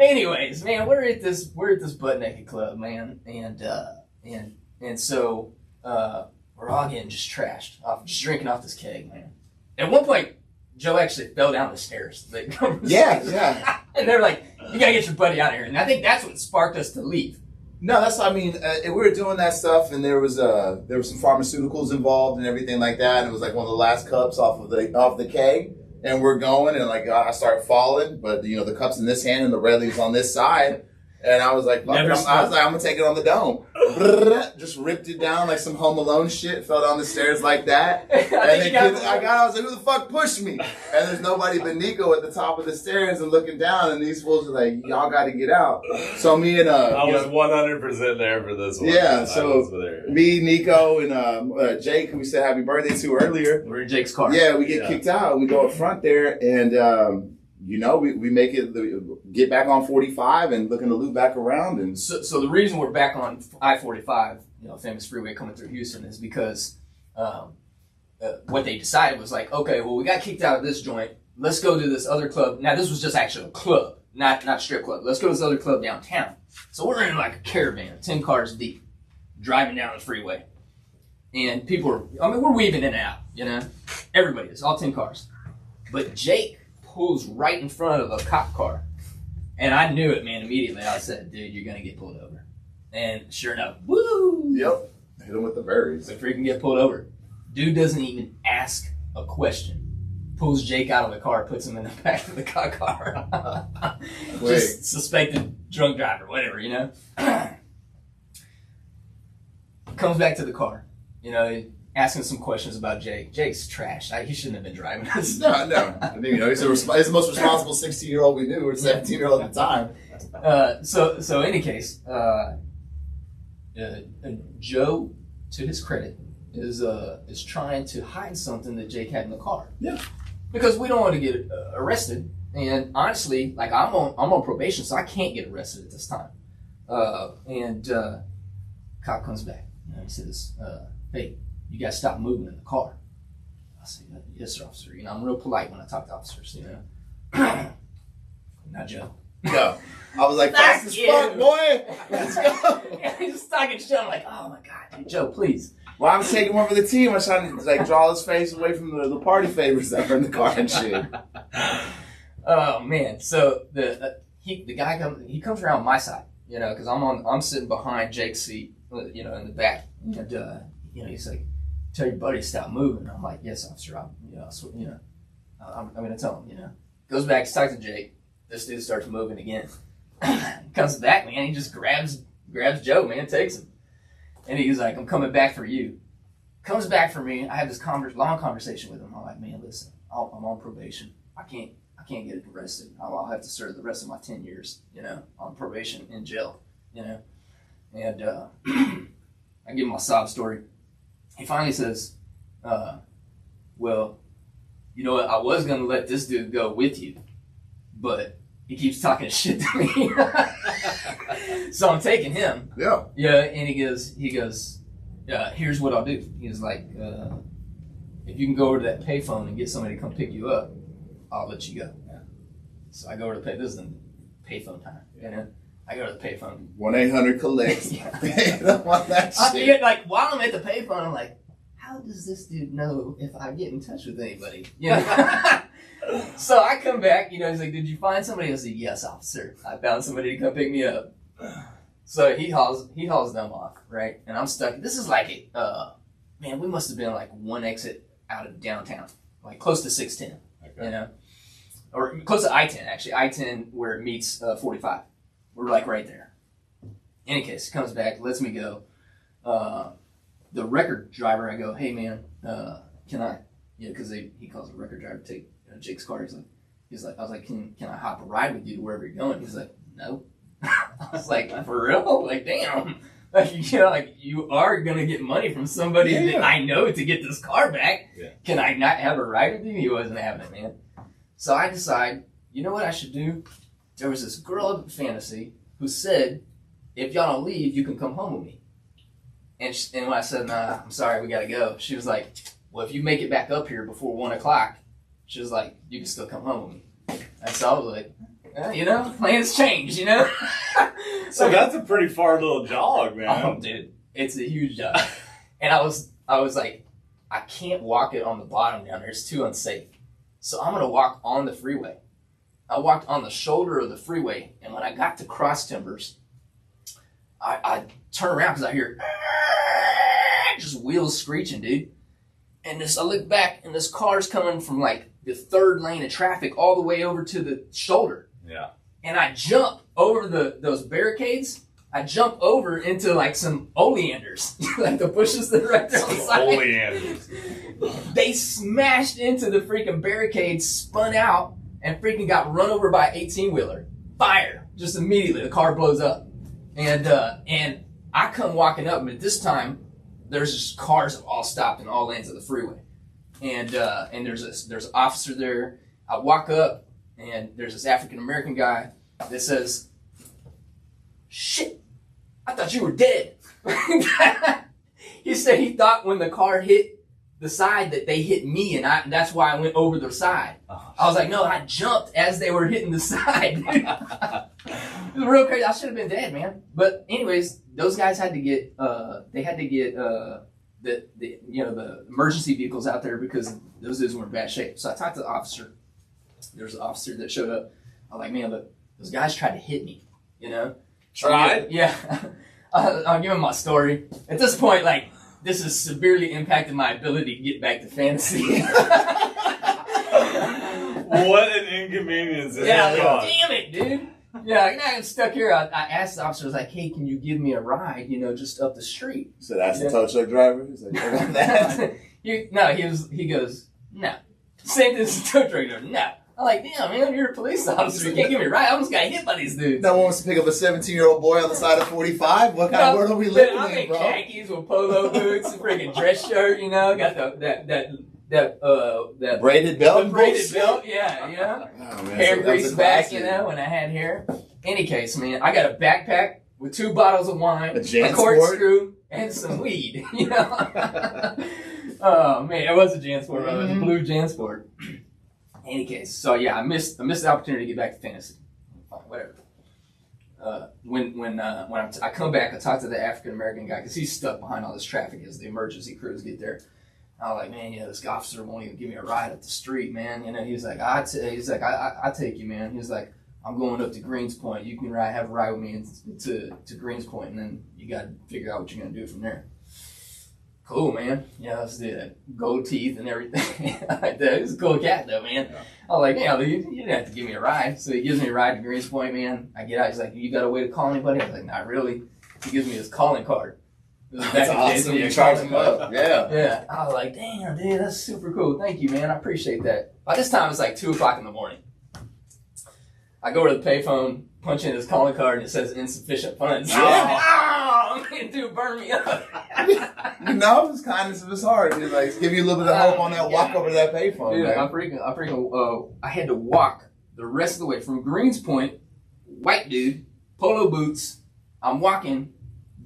Anyways, man, we're at this butt naked club, man, and so we're all getting just trashed, just drinking off this keg, man. At one point, Joe actually fell down the stairs. Yeah. And they're like, "You gotta get your buddy out of here." And I think that's what sparked us to leave. No, we were doing that stuff, and there was some pharmaceuticals involved and everything like that. And it was like one of the last cups off the keg, and we're going, and like I start falling, but the cup's in this hand and the red leaf's on this side, and I was like, I'm gonna take it on the dome. Just ripped it down like some Home Alone shit. Fell down the stairs like that, and I was like, who the fuck pushed me? And there's nobody but Nico at the top of the stairs and looking down, and these fools are like, y'all got to get out. So me and I was 100% there for this one. Yeah, so me, Nico, and Jake, who we said happy birthday to earlier. We're in Jake's car. Yeah, we get kicked out. We go up front there, and we make it, get back on 45 and looking to loop back around. And So the reason we're back on I-45, famous freeway coming through Houston, is because what they decided was like, okay, well, we got kicked out of this joint. Let's go to this other club. Now, this was just actually a club, not a strip club. Let's go to this other club downtown. So we're in like a caravan, 10 cars deep, driving down the freeway. And we're weaving in and out, Everybody is, all 10 cars. But Jake pulls right in front of a cop car. And I knew it, man, immediately. I said, dude, you're going to get pulled over. And sure enough, woo! yep, hit him with the berries. They freaking get pulled over. Dude doesn't even ask a question. Pulls Jake out of the car, puts him in the back of the cop car. Just suspected drunk driver, whatever, Comes back to the car, asking some questions about Jake. Jake's trash. He shouldn't have been driving us. No. I mean, he's the most responsible 16-year-old we knew, or 17-year-old at the time. So in any case, Joe, to his credit, is trying to hide something that Jake had in the car. Yeah. Because we don't want to get arrested, and honestly, like I'm on probation, so I can't get arrested at this time. Cop comes back. He says, "Hey, you guys stop moving in the car." I say, "Yes, sir, officer." I'm real polite when I talk to officers. Not Joe. No. I was like, fast as fuck, boy. Let's go. He's just talking shit. I'm like, oh my god, dude, Joe, please. Well, I was taking one for the team. I was trying to draw his face away from the party favors that were in the car and shit. Oh man! So the guy comes around my side, because I'm sitting behind Jake's seat, in the back, and he's like, "Tell your buddy to stop moving." I'm like, "Yes, officer. I'm gonna tell him." Goes back, talks to Jake. This dude starts moving again. Comes back, man. He just grabs Joe, man, takes him, and he's like, "I'm coming back for you." Comes back for me. I have this long conversation with him. I'm like, "Man, listen, I'm on probation. I can't get arrested. I'll have to serve the rest of my 10 years, on probation in jail, And I give him my sob story. He finally says, "Well, you know what? I was gonna let this dude go with you, but he keeps talking shit to me." So I'm taking him. Yeah. Yeah, and he goes, here's what I'll do. He's like, if you can go over to that payphone and get somebody to come pick you up, I'll let you go. Yeah. So I go over to this is the payphone time. You know, I go to the payphone. 1-800-COLLECT. Like while I'm at the payphone, I'm like, how does this dude know if I get in touch with anybody? You know? So I come back, you know, he's like, did you find somebody? I said, yes, officer. I found somebody to come pick me up. So he hauls them off, right? And I'm stuck. This is like man, we must have been like one exit out of downtown, like close to 610, you know? Or close to I-10, actually. I-10 where it meets 45. We're like right there. In any case, comes back, lets me go. The record driver, I go, hey man, can I, you know, because he calls a record driver to take Jake's car. He's like, I was like, can I hop a ride with you to wherever you're going? He's like, no. I was like, for real? Like, damn. Like, you know, like you are gonna get money from somebody that I know to get this car back. Yeah. Can I not have a ride with you? He wasn't having it, man. So I decide, you know what I should do? There was this girl up at Fantasy who said, if y'all don't leave, you can come home with me. And when I said, nah, I'm sorry, we gotta go, she was like, well, if you make it back up here before 1 o'clock, she was like, you can still come home with me. And so I was like, you know, plans change, you know? So that's a pretty far little jog, man. Oh, dude, it's a huge jog. And I was like, I can't walk it on the bottom down there. It's too unsafe. So I'm gonna walk on the freeway. I walked on the shoulder of the freeway, and when I got to Cross Timbers, I turn around because I hear just wheels screeching, dude. And I look back, and this car's coming from like the third lane of traffic all the way over to the shoulder. Yeah. And I jump over those barricades. I jump over into like some oleanders, like the bushes that are right there on the side. Oleanders. They smashed into the freaking barricades, spun out, and freaking got run over by an 18-wheeler. Fire! Just immediately, the car blows up. And I come walking up, but this time, there's just cars have all stopped in all lanes of the freeway. And there's an officer there. I walk up, and there's this African-American guy that says, shit, I thought you were dead. He said he thought when the car hit the side that they hit me, and that's why I went over the side. I was like, no, I jumped as they were hitting the side. It was real crazy. I should have been dead, man. But anyways, those guys had to get the emergency vehicles out there because those dudes were in bad shape. So I talked to the officer. There's an officer that showed up. I'm like, man, look, those guys tried to hit me, you know? Tried? Yeah. I'll give him my story. At this point, like, this has severely impacted my ability to get back to Fantasy. What an inconvenience. Yeah, like, damn it, dude. Yeah, I'm stuck here. I asked the officer, I was like, hey, can you give me a ride, you know, just up the street? So that's the tow truck driver? He's like, I got that. He goes, no. Same thing as the tow truck driver, no. I'm like, damn, man, you're a police officer. You can't give me a ride. I almost got hit by these dudes. No one wants to pick up a 17-year-old boy on the side of 45? What kind of world are we living I'm in, bro? khakis with polo boots, a freaking dress shirt, you know, got that braided belt? Braided belt, yeah, you know. Oh, man, Hair so greased back, you know, when I had hair. Any case, man, I got a backpack with 2 bottles of wine, a corkscrew, and some weed, you know. Oh, man, it was a JanSport, brother. It was a blue JanSport. Any case, so yeah, I missed the opportunity to get back to Fantasy. Fine, whatever. When I come back, I talk to the African American guy because he's stuck behind all this traffic as the emergency crews get there. I was like, man, you know, this officer won't even give me a ride up the street, man. You know, he's like, I take you, man. He's like, I'm going up to Greens Point. You can have a ride with me to Greens Point, and then you got to figure out what you're gonna do from there. Cool, man. Yeah, let's do that. Gold teeth and everything. Like that. He's a cool cat, though, man. Yeah. I was like, yeah, you didn't have to give me a ride. So he gives me a ride to Greens Point, man. I get out. He's like, you got a way to call anybody? I was like, not really. He gives me his calling card. That's awesome. You charge him up. Yeah. Yeah. I was like, damn, dude, that's super cool. Thank you, man. I appreciate that. By this time, it's like 2 o'clock in the morning. I go to the payphone, punch in his calling card, and it says insufficient funds. Oh, man, dude, burn me up. You know, it's kindness of his heart. He's like, give you a little bit of hope on that walk over to that payphone. Dude, man. I had to walk the rest of the way from Greens Point, white dude, polo boots, I'm walking,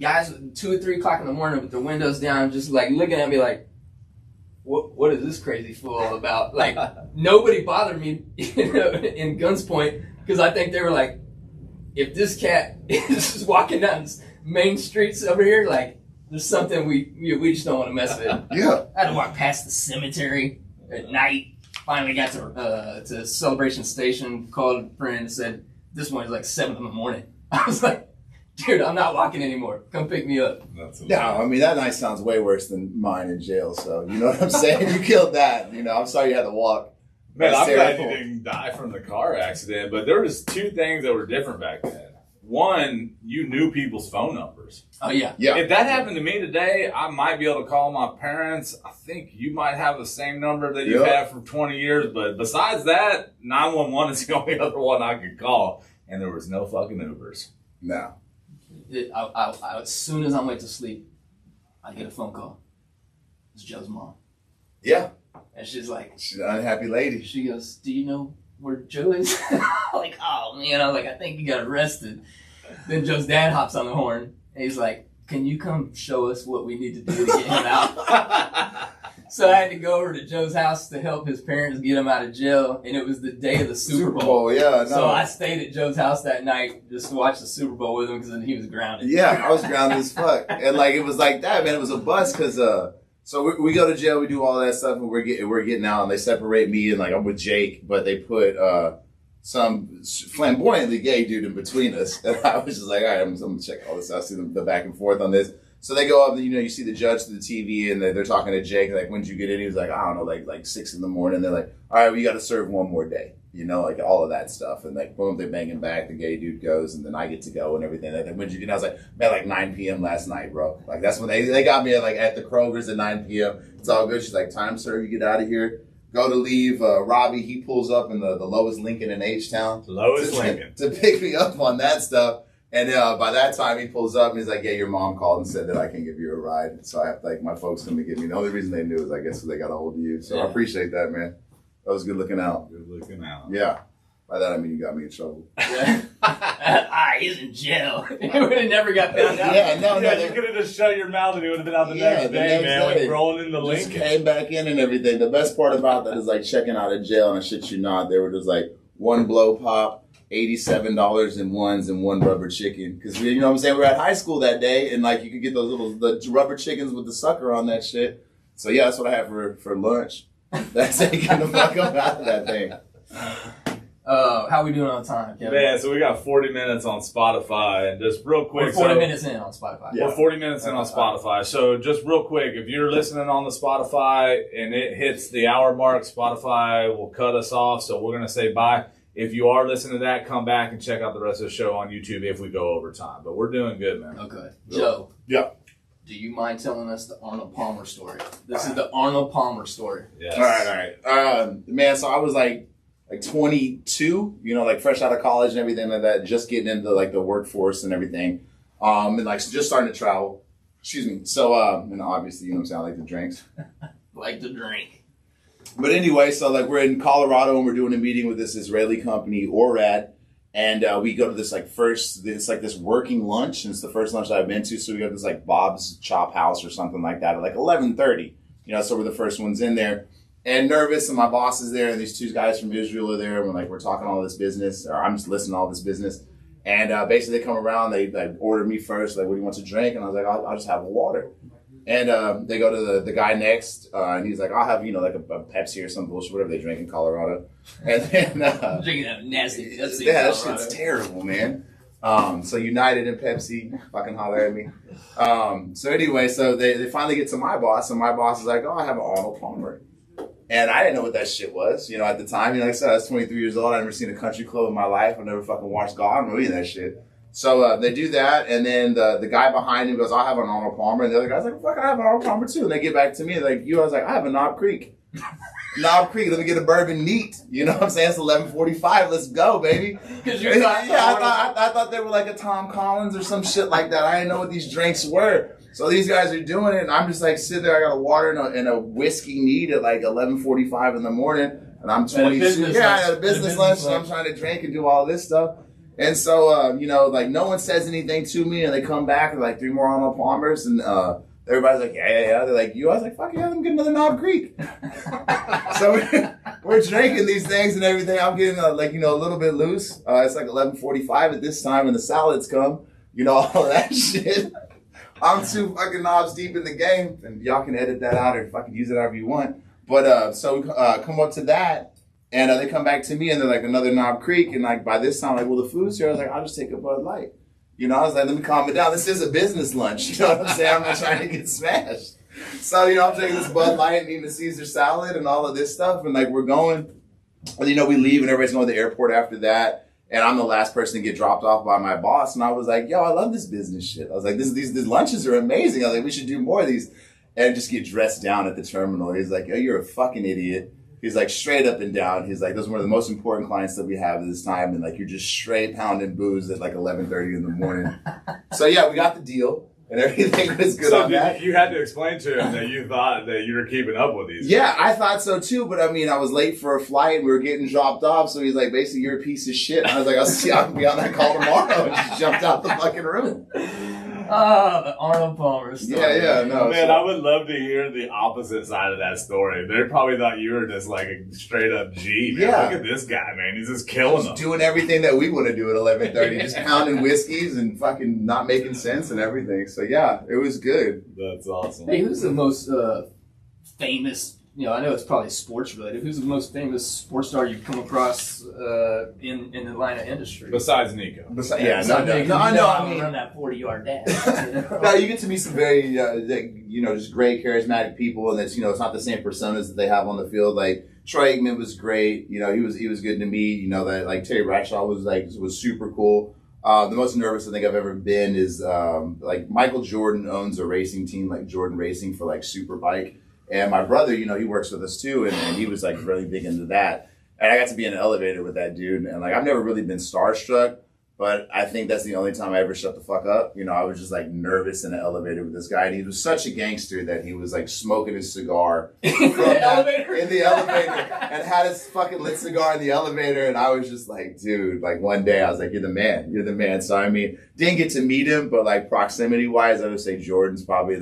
guys 2 or 3 o'clock in the morning with their windows down, just like looking at me like, what is this crazy fool all about? Like, nobody bothered me, in Guns Point, because I think they were like, if this cat is just walking down main streets over here, like, there's something we just don't want to mess with. Yeah. I had to walk past the cemetery at night. Finally got to Celebration Station, called a friend and said, this one is like 7 in the morning. I was like, dude, I'm not walking anymore. Come pick me up. No, I mean, that night sounds way worse than mine in jail, so you know what I'm saying? You killed that. You know, I'm sorry you had to walk. Man, That's I'm glad terrible. you didn't die from the car accident, but there was 2 things that were different back then. One, you knew people's phone numbers. Oh, yeah. Yeah. If that happened to me today, I might be able to call my parents. I think you might have the same number that you've had for 20 years, but besides that, 911 is the only other one I could call, and there was no fucking Ubers. No. As soon as I went to sleep, I get a phone call. It's Joe's mom. Yeah. And she's like, She's an unhappy lady. she goes, do you know where Joe is? I'm like, oh man, I was like, I think he got arrested. Then Joe's dad hops on the horn and he's like, can you come show us what we need to do to get him out? So I had to go over to Joe's house to help his parents get him out of jail, and it was the day of the Super Bowl. Yeah, no. So I stayed at Joe's house that night just to watch the Super Bowl with him because he was grounded. Yeah, I was grounded as fuck. And like, it was like that, man. It was a bust because, so we go to jail, we do all that stuff, and we're getting out, and they separate me, and like, I'm with Jake, but they put, some flamboyantly gay dude in between us. And I was just like, all right, I'm gonna check all this out, see the back and forth on this. So they go up, and you see the judge through the TV, and they're talking to Jake, like, when did you get in? He was like, I don't know, like 6 in the morning. They're like, all right, well, you got to serve 1 more day. Like all of that stuff. And like, boom, they're banging back, the gay dude goes, and then I get to go and everything. And then when did you get in? I was like, man, like 9 p.m. last night, bro. Like, that's when they got me at the Kroger's at 9 p.m. It's all good. She's like, time serve, you get out of here. Go to leave. Robbie, he pulls up in the Lois Lincoln in H-Town. Lois Lincoln. To pick me up on that stuff. And by that time, he pulls up and he's like, yeah, your mom called and said that I can give you a ride. So I have to, like, my folks come to get me. The only reason they knew is, I guess, because they got a hold of you. So yeah. I appreciate that, man. That was good looking out. Good looking out. Yeah. By that, I mean you got me in trouble. Yeah. He's in jail. He would have never got found out. Yeah, no, Yeah, you could have just shut your mouth and it would have been out the next the day, next man. day. Like rolling in the Just Lincoln. came back in and everything. The best part about that is like checking out of jail, and I shit you not, they were just like 1 blow pop, $87 in ones, and 1 rubber chicken. Because you know what I'm saying, we were at high school that day, and like you could get those the rubber chickens with the sucker on that shit. So yeah, that's what I had for lunch. That's taking the fuck up out of that thing. How we doing on time, Kevin? Man, so we got 40 minutes on Spotify, and just real quick. We're 40 minutes in on Spotify. Yeah. We're 40 minutes in on Spotify. So just real quick, if you're listening on the Spotify and it hits the hour mark, Spotify will cut us off. So we're going to say bye. If you are listening to that, come back and check out the rest of the show on YouTube if we go over time. But we're doing good, man. Okay. Joe. Yeah. Do you mind telling us the Arnold Palmer story? This is the Arnold Palmer story. Yes. All right. Man, so I was like 22, like fresh out of college and everything like that, just getting into like the workforce and everything, and like just starting to travel. Excuse me. So, and obviously, what I'm saying, I like the drinks. Like to drink. But anyway, so like we're in Colorado and we're doing a meeting with this Israeli company, ORAD, and we go to this this working lunch, and it's the first lunch that I've been to. So we go to this like Bob's Chop House or something like that at like 11:30. So we're the first ones in there. And nervous, and my boss is there, and these 2 guys from Israel are there, and we're talking all this business, or I'm just listening to all this business. And basically they come around, they order me first, like, what do you want to drink? And I was like, I'll just have a water. And they go to the guy next, and he's like, I'll have, like a Pepsi or some bullshit, whatever they drink in Colorado. And then Drinking that nasty Pepsi. yeah, that shit's terrible, man. So United and Pepsi, fucking holler at me. So anyway, so they finally get to my boss, and my boss is like, I have an Arnold Palmer. And I didn't know what that shit was, at the time. Like I said, I was 23 years old. I'd never seen a country club in my life. I've never fucking watched golf. I don't know any of that shit. So they do that, and then the guy behind him goes, I'll have an Arnold Palmer. And the other guy's like, fuck, I have an Arnold Palmer too. And they get back to me, like, I was like, I have a Knob Creek. Knob Creek, let me get a bourbon neat. You know what I'm saying? It's 11:45. Let's go, baby. Because you're I thought they were like a Tom Collins or some shit like that. I didn't know what these drinks were. So these guys are doing it, and I'm just like sitting there. I got a water and a whiskey neat at like 11:45 in the morning, and I'm 22. I had a business lunch, and I'm trying to drink and do all this stuff. And so, like no one says anything to me, and they come back with like 3 more Arnold Palmers, and everybody's like, yeah. They're like, you? I was like, fuck yeah, let me get another Knob Creek. So we're drinking these things and everything. I'm getting a little bit loose. It's like 11:45 at this time, and the salads come. All of that shit. I'm 2 fucking knobs deep in the game, and y'all can edit that out or fucking use it however you want. But so we come up to that, and they come back to me, and they're like, another Knob Creek, and like by this time, like, well, the food's here. I was like, I'll just take a Bud Light. I was like, let me calm it down. This is a business lunch. You know what I'm saying? I'm not trying to get smashed. So, I'm taking this Bud Light and eating a Caesar salad and all of this stuff. And like, we're going, and we leave and everybody's going to the airport after that. And I'm the last person to get dropped off by my boss. And I was like, yo, I love this business shit. I was like, these lunches are amazing. I was like, we should do more of these. And just get dressed down at the terminal. He's like, yo, you're a fucking idiot. He's like, straight up and down. He's like, those are one of the most important clients that we have at this time. And like, you're just straight pounding booze at like 11:30 in the morning. So yeah, we got the deal and everything was good on that. You had to explain to him that you thought that you were keeping up with these. Yeah, I thought so too. But I mean, I was late for a flight and we were getting dropped off. So he's like, basically, you're a piece of shit. And I was like, I'll be on that call tomorrow. And just jumped out the fucking room. The Arnold Palmer story. Yeah, no. Man, I would love to hear the opposite side of that story. They probably thought you were just like a straight up G, man. Yeah. Look at this guy, man. He's just killing them. Doing everything that we want to do at 11:30, just pounding whiskeys and fucking not making sense and everything. So yeah, it was good. That's awesome. Hey, who's the most famous? I know it's probably sports related. Who's the most famous sports star you've come across in the line of industry? Besides Nico. No, I mean, run that 40-yard dash. No, you get to meet some very, just great, charismatic people, and it's not the same personas that they have on the field. Like Troy Aikman was great. He was good to meet. That like Terry Bradshaw was super cool. The most nervous I think I've ever been is like Michael Jordan owns a racing team like Jordan Racing for like Superbike. And my brother, he works with us too, and he was like really big into that. And I got to be in an elevator with that dude, and like I've never really been starstruck, but I think that's the only time I ever shut the fuck up. I was just like nervous in the elevator with this guy, and he was such a gangster that he was like smoking his cigar in the elevator, and had his fucking lit cigar in the elevator, and I was just like, dude, like one day I was like, you're the man. So I mean, didn't get to meet him, but like proximity wise, I would say Jordan's probably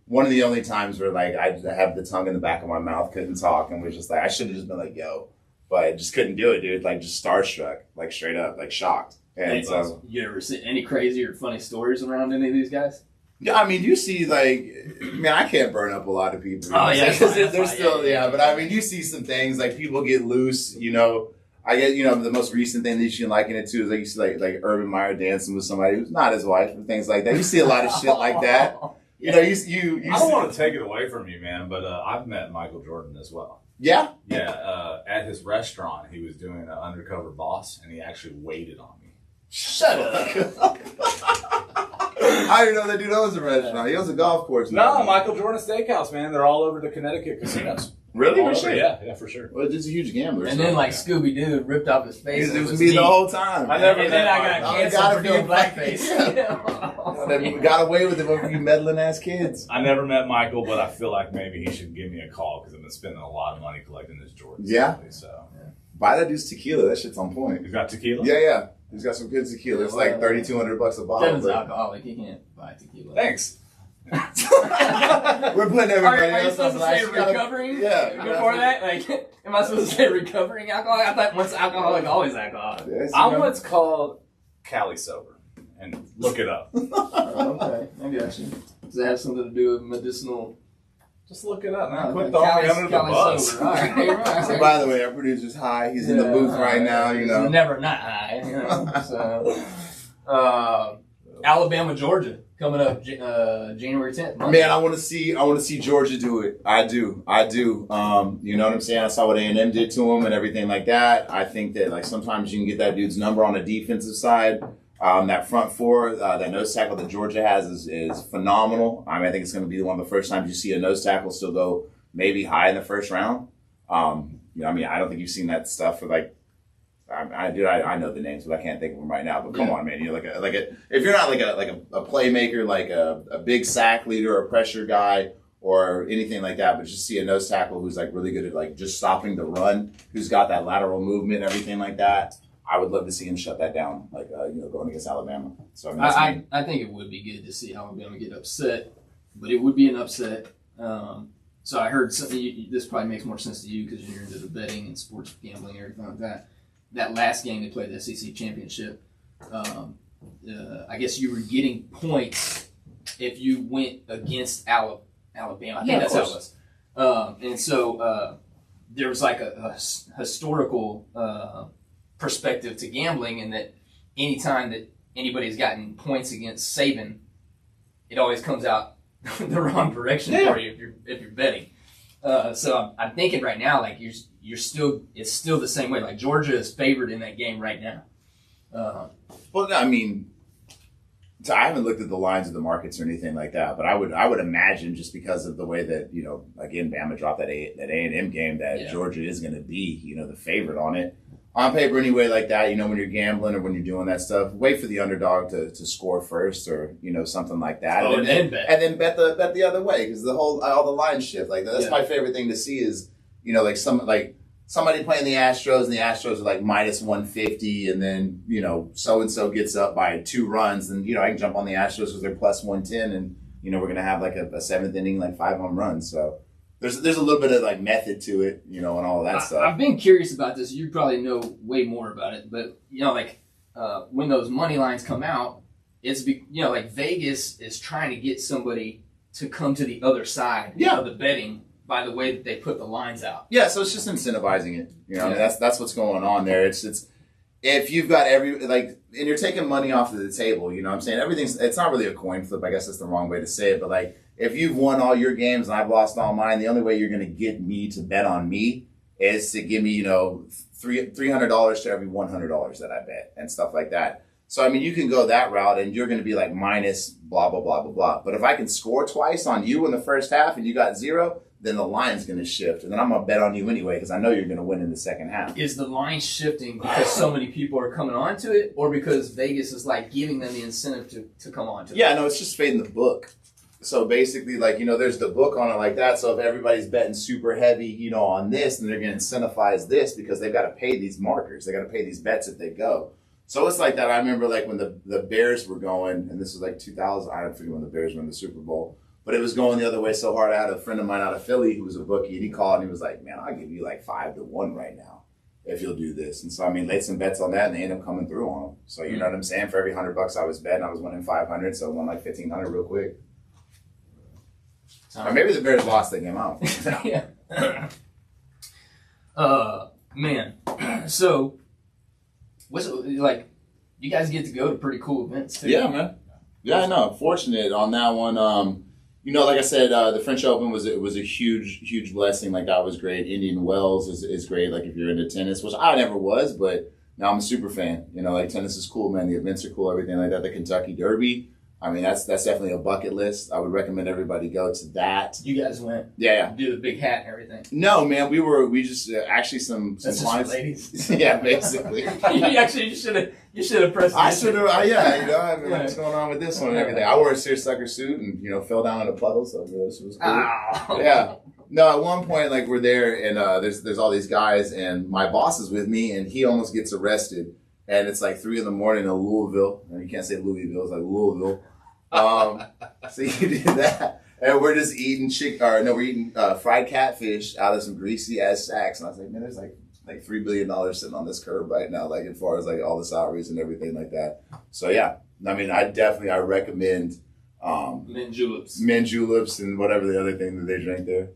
one of the only times where like I have the tongue in the back of my mouth, couldn't talk, and was just like, I should have just been like, yo, but I just couldn't do it, dude. Like just starstruck, like straight up, like shocked. And so, you ever see any crazy or funny stories around any of these guys? yeah, I mean, you see I can't burn up a lot of people. Oh yeah, because they're still but I mean, you see some things like people get loose, I get, the most recent thing that you can liken it to is like you see like Urban Meyer dancing with somebody who's not his wife and things like that. You see a lot of shit like that. You I don't want to take it away from you, man, but I've met Michael Jordan as well. Yeah? Yeah, at his restaurant, he was doing an undercover boss, and he actually waited on me. Shut up. I didn't know that dude owns a restaurant. He owns a golf course now. No, Michael Jordan Steakhouse, man. They're all over the Connecticut casinos. Really? All For over, sure? yeah, for sure. Well, just a huge gambler. And then like Scooby-Doo ripped off his face. It was me the whole time. I never and then I got canceled for doing blackface. We got away with it over you meddling ass kids. I never met Michael, but I feel like maybe he should give me a call because I've been spending a lot of money collecting his Jordans. Yeah? Lately, so. Buy that dude's tequila. That shit's on point. He's got tequila? Yeah. He's got some good tequila. It's like $3,200 a bottle. Kevin's alcoholic. He can't buy tequila. Thanks. We're putting everybody Are you else supposed on to say blast. recovering? Yeah. Before that? Like, am I supposed to say recovering alcoholic? I thought once alcoholic, always alcoholic. Yes, I'm what's called Cali sober. And look it up. Okay. Maybe I should. Does that have something to do with medicinal? Just look it up, man. Oh, Quit okay. throwing me Cali's- under the Cali's bus. sober. All right, you're right. So by the way, our producer's high. He's in the booth right now, He's never not high, So, Alabama, Georgia, coming up January 10th. Monday. Man, I want to see Georgia do it. I do. You know what I'm saying? I saw what A&M did to him and everything like that. I think that like sometimes you can get that dude's number on the defensive side. That front four, that nose tackle that Georgia has is phenomenal. I mean, I think it's going to be one of the first times you see a nose tackle still go maybe high in the first round. I don't think you've seen that stuff for like. I know the names, but I can't think of them right now. But come on, man, if you're not like a playmaker, like a big sack leader or a pressure guy or anything like that, but just see a nose tackle who's like really good at like just stopping the run, who's got that lateral movement and everything like that. I would love to see him shut that down, like going against Alabama. So I mean, I think it would be good to see Alabama get upset, but it would be an upset. So I heard something. This probably makes more sense to you because you're into the betting and sports gambling and everything like that. That last game they played the SEC championship, I guess you were getting points if you went against Alabama. I think that's how it was. And so there was like a historical perspective to gambling, in that anytime that anybody's gotten points against Saban, it always comes out the wrong direction for you if you're betting. So I'm thinking right now, like you're still, it's still the same way. Like Georgia is favored in that game right now. Well, I mean, so I haven't looked at the lines of the markets or anything like that, but I would imagine, just because of the way that, again, Bama dropped that A&M game, that Georgia is going to be, the favorite on it. On paper anyway, like that, when you're gambling or when you're doing that stuff, wait for the underdog to score first, or, something like that. And then bet the other way, because all the lines shift. Like, that's my favorite thing to see is, somebody playing the Astros, and the Astros are like minus 150, and then, so-and-so gets up by 2 runs, and, I can jump on the Astros because they're plus 110, and, we're going to have like a 7th inning, like 5 home runs. So there's a little bit of like method to it, and all of that stuff. I've been curious about this. You probably know way more about it, but, when those money lines come out, it's, like Vegas is trying to get somebody to come to the other side of the betting by the way that they put the lines out. Yeah, so it's just incentivizing it. I mean, that's what's going on there. It's if you've got and you're taking money off of the table, what I'm saying? It's not really a coin flip. I guess that's the wrong way to say it. But like, if you've won all your games and I've lost all mine, the only way you're going to get me to bet on me is to give me, $300 to every $100 that I bet and stuff like that. So, I mean, you can go that route and you're going to be like minus blah, blah, blah, blah, blah. But if I can score twice on you in the first half and you got 0, then the line's going to shift. And then I'm going to bet on you anyway because I know you're going to win in the second half. Is the line shifting because so many people are coming onto it, or because Vegas is like giving them the incentive to come onto it? Yeah, no, it's just fading the book. So basically, there's the book on it like that. So if everybody's betting super heavy, on this, then they're going to incentivize this because they've got to pay these markers. They got to pay these bets if they go. So it's like that. I remember when the Bears were going, and this was like 2000. I don't forget when the Bears won the Super Bowl. But it was going the other way so hard. I had a friend of mine out of Philly who was a bookie, and he called and he was like, "Man, I'll give you like 5-1 right now if you'll do this." And so, I mean, laid some bets on that, and they ended up coming through on them. So, you know what I'm saying? For every $100 I was betting, I was winning 500. So I won like 1,500 real quick. Or maybe the Bears lost that game out. Yeah. Man. So, what's it like? You guys get to go to pretty cool events too. Yeah, man. Yeah, I know. Fortunate on that one. Like I said, the French Open was a huge blessing. Like, that was great. Indian Wells is great. Like, if you're into tennis, which I never was, but now I'm a super fan. Like, tennis is cool, man. The events are cool, everything like that. The Kentucky Derby. I mean, that's definitely a bucket list. I would recommend everybody go to that. You guys went. Yeah. Do the big hat and everything. No, man. We just actually some That's clients. just ladies. Yeah, basically. You should have pressed. I should have. I mean, what's going on with this one and everything. I wore a seersucker suit and fell down in a puddle, so it was cool. Oh. Yeah. No, at one point, like, we're there and there's all these guys, and my boss is with me, and he almost gets arrested, and it's like 3 a.m. in Louisville, and you can't say Louisville, it's like Louisville. So you do that, and we're just eating we're eating fried catfish out of some greasy ass sacks, and I was like, man, there's like $3 billion sitting on this curb right now, like, as far as like all the salaries and everything like that. So yeah, I mean, I recommend mint juleps and whatever the other thing that they drink there.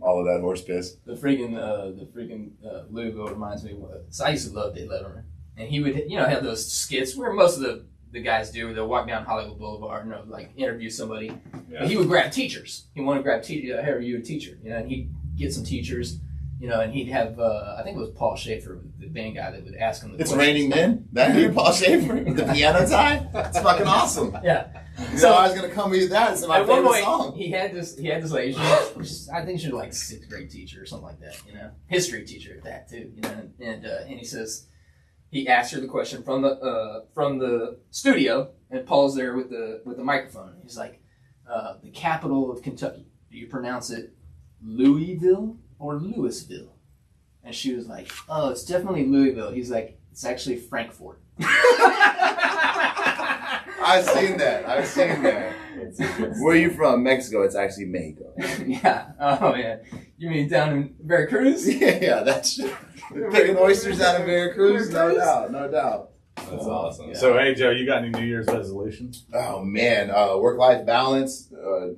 All of that horse piss. The freaking Louisville reminds me of what. So I used to love Dave Letterman, and he would have those skits where most of the guys do. They'll walk down Hollywood Boulevard and like interview somebody. Yeah. But he would grab teachers. He wanted to grab teachers. Hey, are you a teacher? And he'd get some teachers. And he'd have, I think it was Paul Schaefer, the band guy, that would ask him the questions. It's Raining Men? That you, Paul Schaefer? With the piano tie? It's fucking awesome. Yeah. So I was going to come with that. It's my favorite song. He had this lady, I think she was like a 6th grade teacher or something like that, history teacher at that too, and he says, he asked her the question from the studio, and Paul's there with the microphone. He's like, the capital of Kentucky, do you pronounce it Louisville or Louisville? And she was like, oh, it's definitely Louisville. He's like, It's actually Frankfurt. I've seen that. Where are you from? Mexico. It's actually Mexico. Yeah. Oh man. You mean down in Veracruz? Yeah, that's true. Picking oysters out of Veracruz, no doubt. That's awesome. Yeah. So, hey, Joe, you got any New Year's resolutions? Oh man, work-life balance,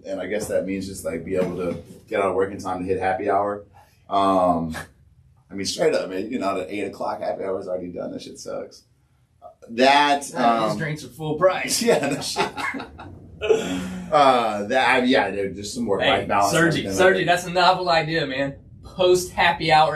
and I guess that means just like be able to get out of work in time to hit happy hour. I mean, straight up, man. The 8 o'clock happy hour is already done. That shit sucks. These drinks are full price. Yeah, no shit. Dude, just some work-life Hey, balance. Sergi, that's a novel idea, man. Post happy hour.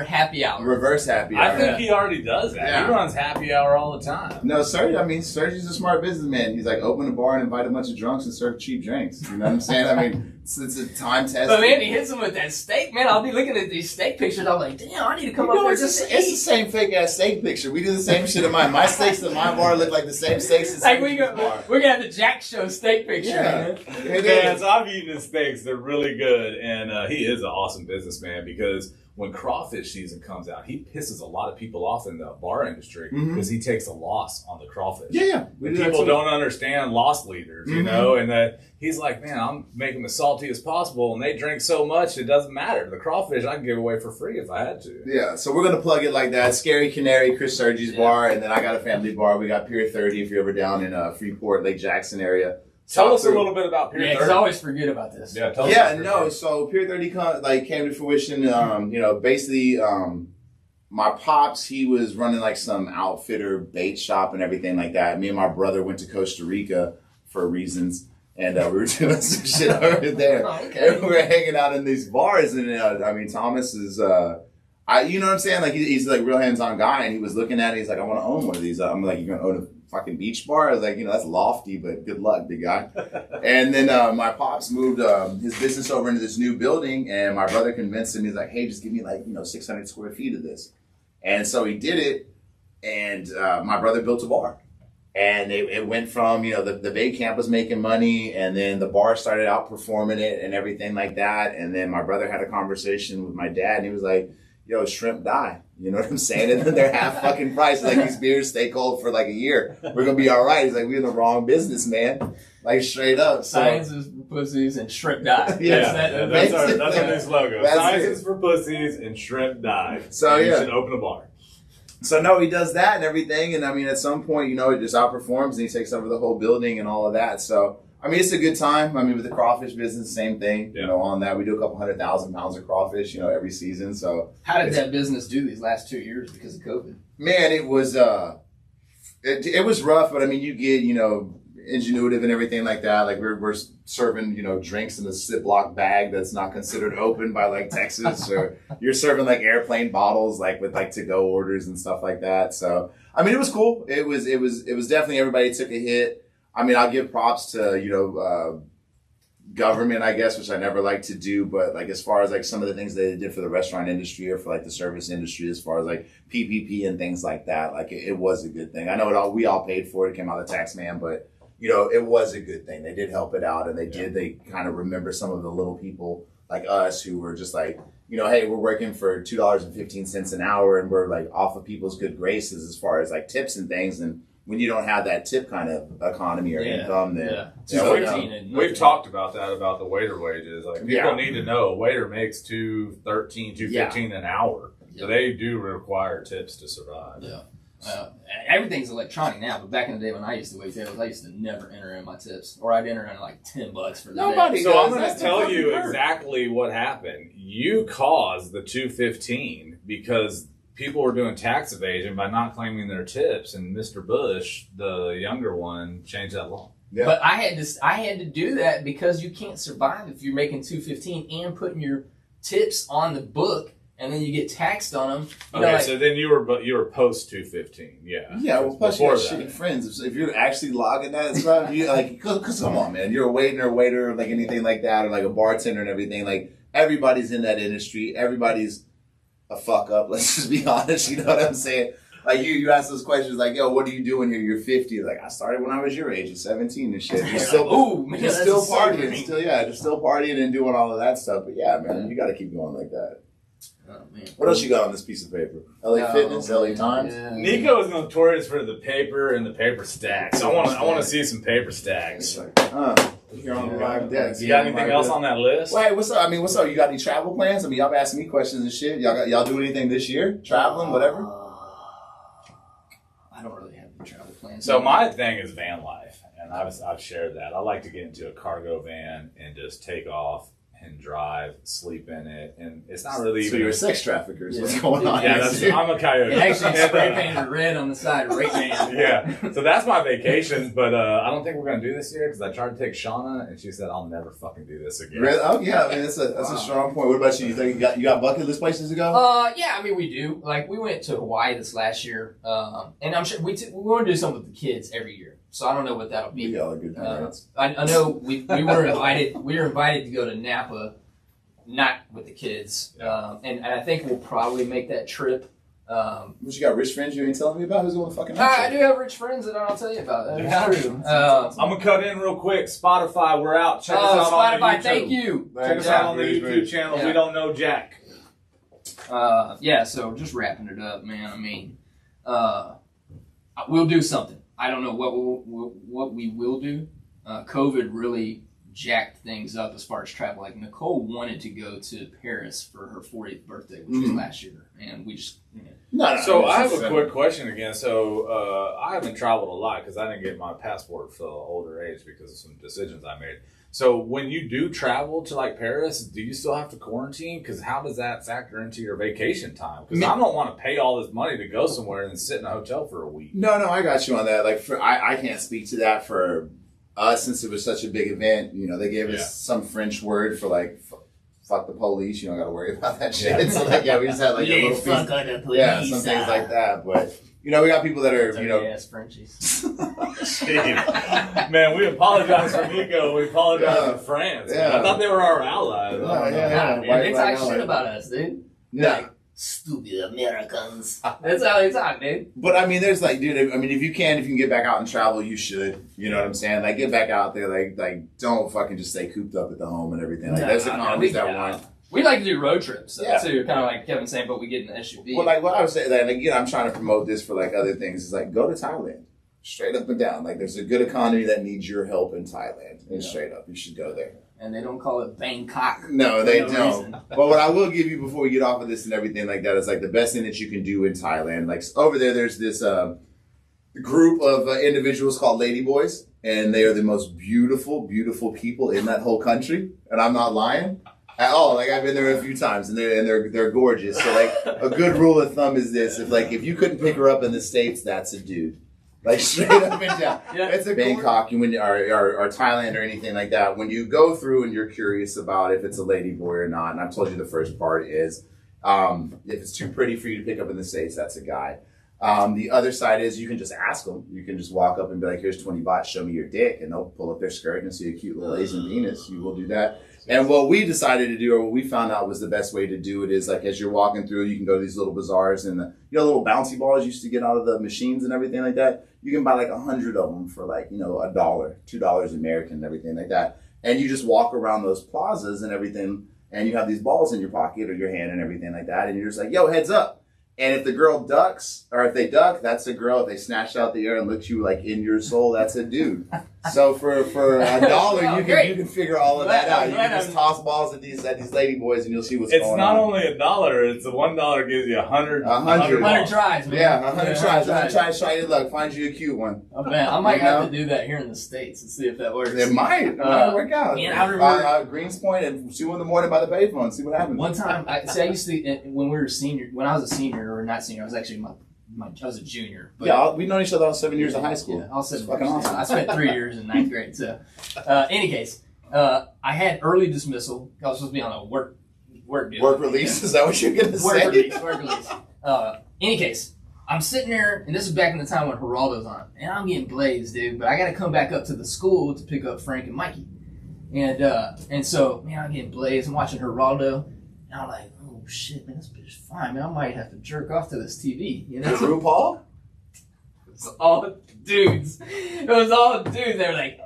Reverse happy hour. I think he already does that. Yeah. He runs happy hour all the time. No, Sergi's a smart businessman. He's like, open a bar and invite a bunch of drunks and serve cheap drinks. You know what I'm saying? I mean, it's a time test. But man, he hits him with that steak, man. I'll be looking at these steak pictures. I'm like, damn, I need to come up there just to it's the eat. same fake ass steak picture. We do the same shit at mine. My steaks at my bar look like the same steaks as Like Sergi's bar. we're gonna have the Jack Show steak picture. Yeah. Man. It Yeah, is. so I've eaten his steaks. They're really good. And he is an awesome businessman because when crawfish season comes out, he pisses a lot of people off in the bar industry because he takes a loss on the crawfish. Yeah. We do that People too. don't understand loss leaders, you know, and that he's like, man, I'm making as salty as possible, and they drink so much it doesn't matter. The crawfish I can give away for free if I had to. Yeah, so we're gonna plug it like that. Scary Canary, Chris Sergi's bar, and then I got a family bar. We got Pier 30 if you're ever down in Freeport, Lake Jackson area. Tell us a little bit about Pier Yeah, 30. because I always forget about this. Yeah, tell us Yeah, about Pier no. 30. So Pier 30 came to fruition. Basically, my pops, he was running like some outfitter bait shop and everything like that. Me and my brother went to Costa Rica for reasons, and we were doing some shit over there. Oh, okay. And we were hanging out in these bars, and Thomas is, you know what I'm saying? Like he's like real hands-on guy, and he was looking at it. He's like, I want to own one of these. I'm like, you're gonna own a fucking beach bar? I was like, that's lofty, but good luck, big guy. And then my pops moved his business over into this new building, and my brother convinced him. He's like, hey, just give me 600 square feet of this. And so he did it, and my brother built a bar. And it went from, the bait camp was making money, and then the bar started outperforming it and everything like that. And then my brother had a conversation with my dad, and he was like, yo, shrimp die. You know what I'm saying? And then they're half fucking price. Like, these beers stay cold for like a year. We're going to be all right. He's like, we're in the wrong business, man. Like, straight up. So, Science is for pussies and shrimp die. Yeah. That's our new slogan. That's Science it. is for pussies and shrimp die. So, and you yeah. should open a bar. So no, he does that and everything. And I mean, at some point, it just outperforms and he takes over the whole building and all of that. So, I mean, it's a good time. I mean, with the crawfish business, same thing. Yeah. On that, we do a couple 100,000 pounds of crawfish, every season. So, How did that business do these last 2 years because of COVID? man, it was it was rough, but I mean, you get ingenuitive and everything like that. Like we're serving drinks in a Ziploc bag that's not considered open by like Texas, or you're serving like airplane bottles like with like to go orders and stuff like that. So I mean, it was cool. It was definitely, everybody took a hit. I mean, I'll give props to government, I guess, which I never like to do, but like as far as like some of the things they did for the restaurant industry or for like the service industry, as far as like PPP and things like that, like it was a good thing. I know we all paid for it. It came out of the tax man, but it was a good thing. They did help it out, and they kind of remember some of the little people like us who were just like, hey, we're working for $2.15 an hour, and we're like off of people's good graces as far as like tips and things. And when you don't have that tip kind of economy or income, then We've talked about that, about the waiter wages. Like, people need to know a waiter makes $2.13, $2.15 an hour. So they do require tips to survive. Yeah. Everything's electronic now, but back in the day when I used to wait tables, I used to never enter in my tips, or I'd enter in like $10 for the Nobody day. So I'm going That's to the tell fucking you perk. exactly what happened. You caused the $2.15 because people were doing tax evasion by not claiming their tips, and Mr. Bush, the younger one, changed that law. Yeah. But I had to do that because you can't survive if you're making $2.15 and putting your tips on the book, and then you get taxed on them. So then you were post $2.15, yeah. Yeah, well, plus you Before got that. shitty friends. If you're actually logging that stuff, you like, cause come on, man, you're a waiter, like anything like that, or like a bartender and everything. Like everybody's in that industry. Everybody's a fuck up. Let's just be honest. You know what I'm saying? Like you ask those questions, like, yo, what are you doing here? You're 50. Like, I started when I was your age, at 17 and shit. You're still, ooh, man, you're that's still a silver partying, ring. just still partying and doing all of that stuff. But yeah, man, you got to keep going like that. Oh man. What else you got on this piece of paper? LA Fitness, LA Times. Yeah. Nico is notorious for the paper and the paper stacks. I want to see some paper stacks. You're on the live desk. You got anything else on that list? Wait, what's up? What's up? You got any travel plans? Y'all been asking me questions and shit. Y'all do anything this year? Traveling, whatever? I don't really have any travel plans. So my thing is van life, and I've shared that. I like to get into a cargo van and just take off and drive, sleep in it, and it's not really So even. you're sex traffickers. What's going on? Yeah, I'm a coyote. It actually spray painted red on the side, right man. Yeah, so that's my vacation, but I don't think we're gonna do this year because I tried to take Shauna and she said I'll never fucking do this again. Really? Oh yeah, I mean that's a strong point. What about you? You think you got bucket list places to go? Yeah, I mean we do. Like we went to Hawaii this last year, and I'm sure we want to do something with the kids every year. So I don't know what that'll be. Y'all are good parents. I know we were invited. We were invited to go to Napa, not with the kids, and I think we'll probably make that trip. What you got? Rich friends you ain't telling me about? Who's going to fucking? I do have rich friends that I'll tell you about. That's true. I'm gonna cut in real quick. Spotify, we're out. Check us out on the Spotify, YouTube. thank you. Check us out on the YouTube channel. Yeah. We don't know Jack. Yeah, so just wrapping it up, man. I mean, we'll do something. I don't know what we will do. COVID really jacked things up as far as travel. Like Nicole wanted to go to Paris for her 40th birthday, which was last year, and we just So I have a quick question again. So I haven't traveled a lot because I didn't get my passport for the older age because of some decisions I made. So when you do travel to like Paris, do you still have to quarantine? Because how does that factor into your vacation time? Because I don't want to pay all this money to go somewhere and then sit in a hotel for a week. No, I got you on that. Like, I can't speak to that for us since it was such a big event. You know, they gave us some French word for like fuck the police. You don't got to worry about that shit. Yeah. So like, we just had like a little fuck piece, on the police. some things like that. But you know, we got people that are yes, Frenchies. Man, we apologize for Nico. We apologize for France. Yeah. I thought they were our allies. Man, they talk shit about us, dude. Yeah. Like, stupid Americans. That's how they talk, dude. But I mean, there's like, dude. I mean, if you can get back out and travel, you should. You know what I'm saying? Like, get back out there. Like, don't fucking just stay cooped up at the home and everything. Like, there's economies that want. We like to do road trips, Yeah. too. Kind of like Kevin saying, but we get in the SUV. Well, like what I was saying, and again, I'm trying to promote this for like other things. Is like go to Thailand, straight up and down. Like there's a good economy that needs your help in Thailand, and straight up, you should go there. And they don't call it Bangkok. No, they For no don't. reason. But what I will give you before we get off of this and everything like that is like the best thing that you can do in Thailand. Like over there's this group of individuals called Ladyboys, and they are the most beautiful, beautiful people in that whole country. And I'm not lying at all. Like I've been there a few times, and they're gorgeous. So like a good rule of thumb is this: if you couldn't pick her up in the States, that's a dude. Like straight up and down. Yeah. It's a Bangkok, or Thailand or anything like that. When you go through and you're curious about if it's a lady boy or not, and I've told you the first part is if it's too pretty for you to pick up in the States, that's a guy. The other side is you can just ask them. You can just walk up and be like, "Here's 20 baht, show me your dick," and they'll pull up their skirt and see a cute little Asian penis. You will do that. And what we decided to do, or what we found out was the best way to do it is like as you're walking through, you can go to these little bazaars and little bouncy balls you used to get out of the machines and everything like that. You can buy like 100 of them for like, $1, $2 American and everything like that. And you just walk around those plazas and everything, and you have these balls in your pocket or your hand and everything like that. And you're just like, yo, heads up. And if the girl ducks, or if they duck, that's a girl. If they snatch out the air and look you like in your soul, that's a dude. So for $1, you can figure all of that out. You can just toss balls at these lady boys, and you'll see what's going on. It's not only $1. It's $1 gives you 100. 100 tries, man. Yeah, 100 tries. I'm gonna try your luck. Find you a cute one. Oh, man, I might have to do that here in the States and see if that works. It might work out. Man, I remember Greens Point at 2 in the morning by the payphone. See what happens. one time. I used to when I was a senior or not senior. I was actually I was a junior. But Yeah, we've known each other all 7 years of high school. Yeah, I was fucking awesome. I spent 3 years in ninth grade. So, any case, I had early dismissal. I was supposed to be on a work deal. Work release? Is that what you're gonna say? Work release. Any case, I'm sitting there, and this is back in the time when Geraldo's on, and I'm getting blazed, dude. But I got to come back up to the school to pick up Frank and Mikey, and so man, I'm getting blazed. I'm watching Geraldo, and I'm like, oh shit, man, this bitch is fine, man. I might have to jerk off to this TV, you know? RuPaul? It's all dudes. It was all dudes. They were like,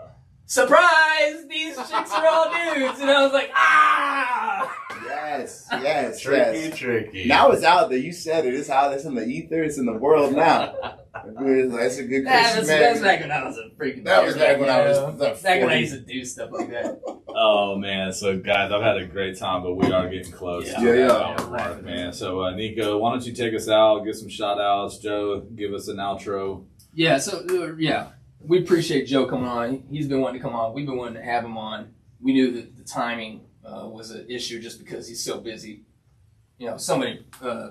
surprise! These chicks are all dudes, and I was like, ah! Yeah, Yes. Tricky. Now it's out there. You said it. It's out. It's in the ether. It's in the world now. That's a good Christian man. That's back when I was a freaking. That was back when I was back when I used to do stuff like that. Oh man, so guys, I've had a great time, but we are getting close. Yeah. to the hour mark, man. So Nico, why don't you take us out? Give some shout outs. Joe, give us an outro. Yeah. So we appreciate Joe coming on. He's been wanting to come on. We've been wanting to have him on. We knew that the timing was an issue just because he's so busy. You know, so many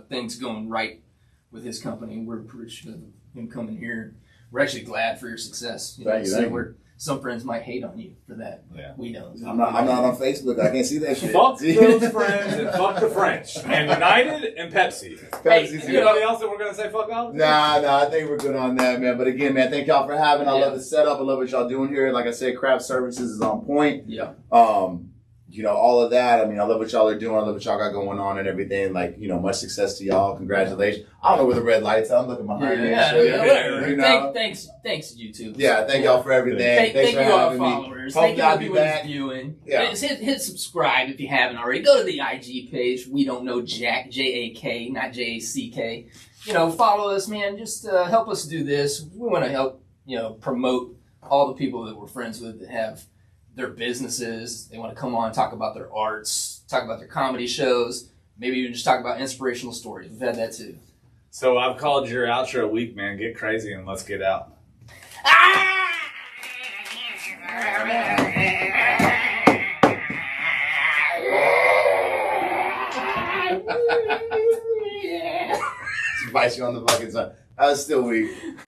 things going right with his company. We're appreciative of him coming here. We're actually glad for your success. Thank you. Some friends might hate on you for that. Yeah. We don't. I'm not on Facebook. I can't see that shit. Fuck those friends and fuck the French and United and Pepsi. Pepsi's good. Anybody else that we're gonna say fuck off? Nah, I think we're good on that, man. But again, man, thank y'all for having. I love the setup. I love what y'all doing here. Like I said, craft services is on point. Yeah. You know, all of that. I mean, I love what y'all are doing. I love what y'all got going on and everything. Like, you know, much success to y'all. Congratulations. I don't know where the red lights are. I'm looking behind me. Whatever. You know? Thanks, YouTube. Yeah, thank y'all for everything. Thank for you, our having followers. Hope Thank you y'all for be people back. who's viewing. Yeah. Hit subscribe if you haven't already. Go to the IG page. We Don't Know Jack, J-A-K, not J-A-C-K. You know, follow us, man. Just help us do this. We want to help, promote all the people that we're friends with that have their businesses. They want to come on, talk about their arts, talk about their comedy shows, maybe even just talk about inspirational stories. We've had that too. So I've called your outro week, man. Get crazy and let's get out. Bites you on the fucking side. I was still weak.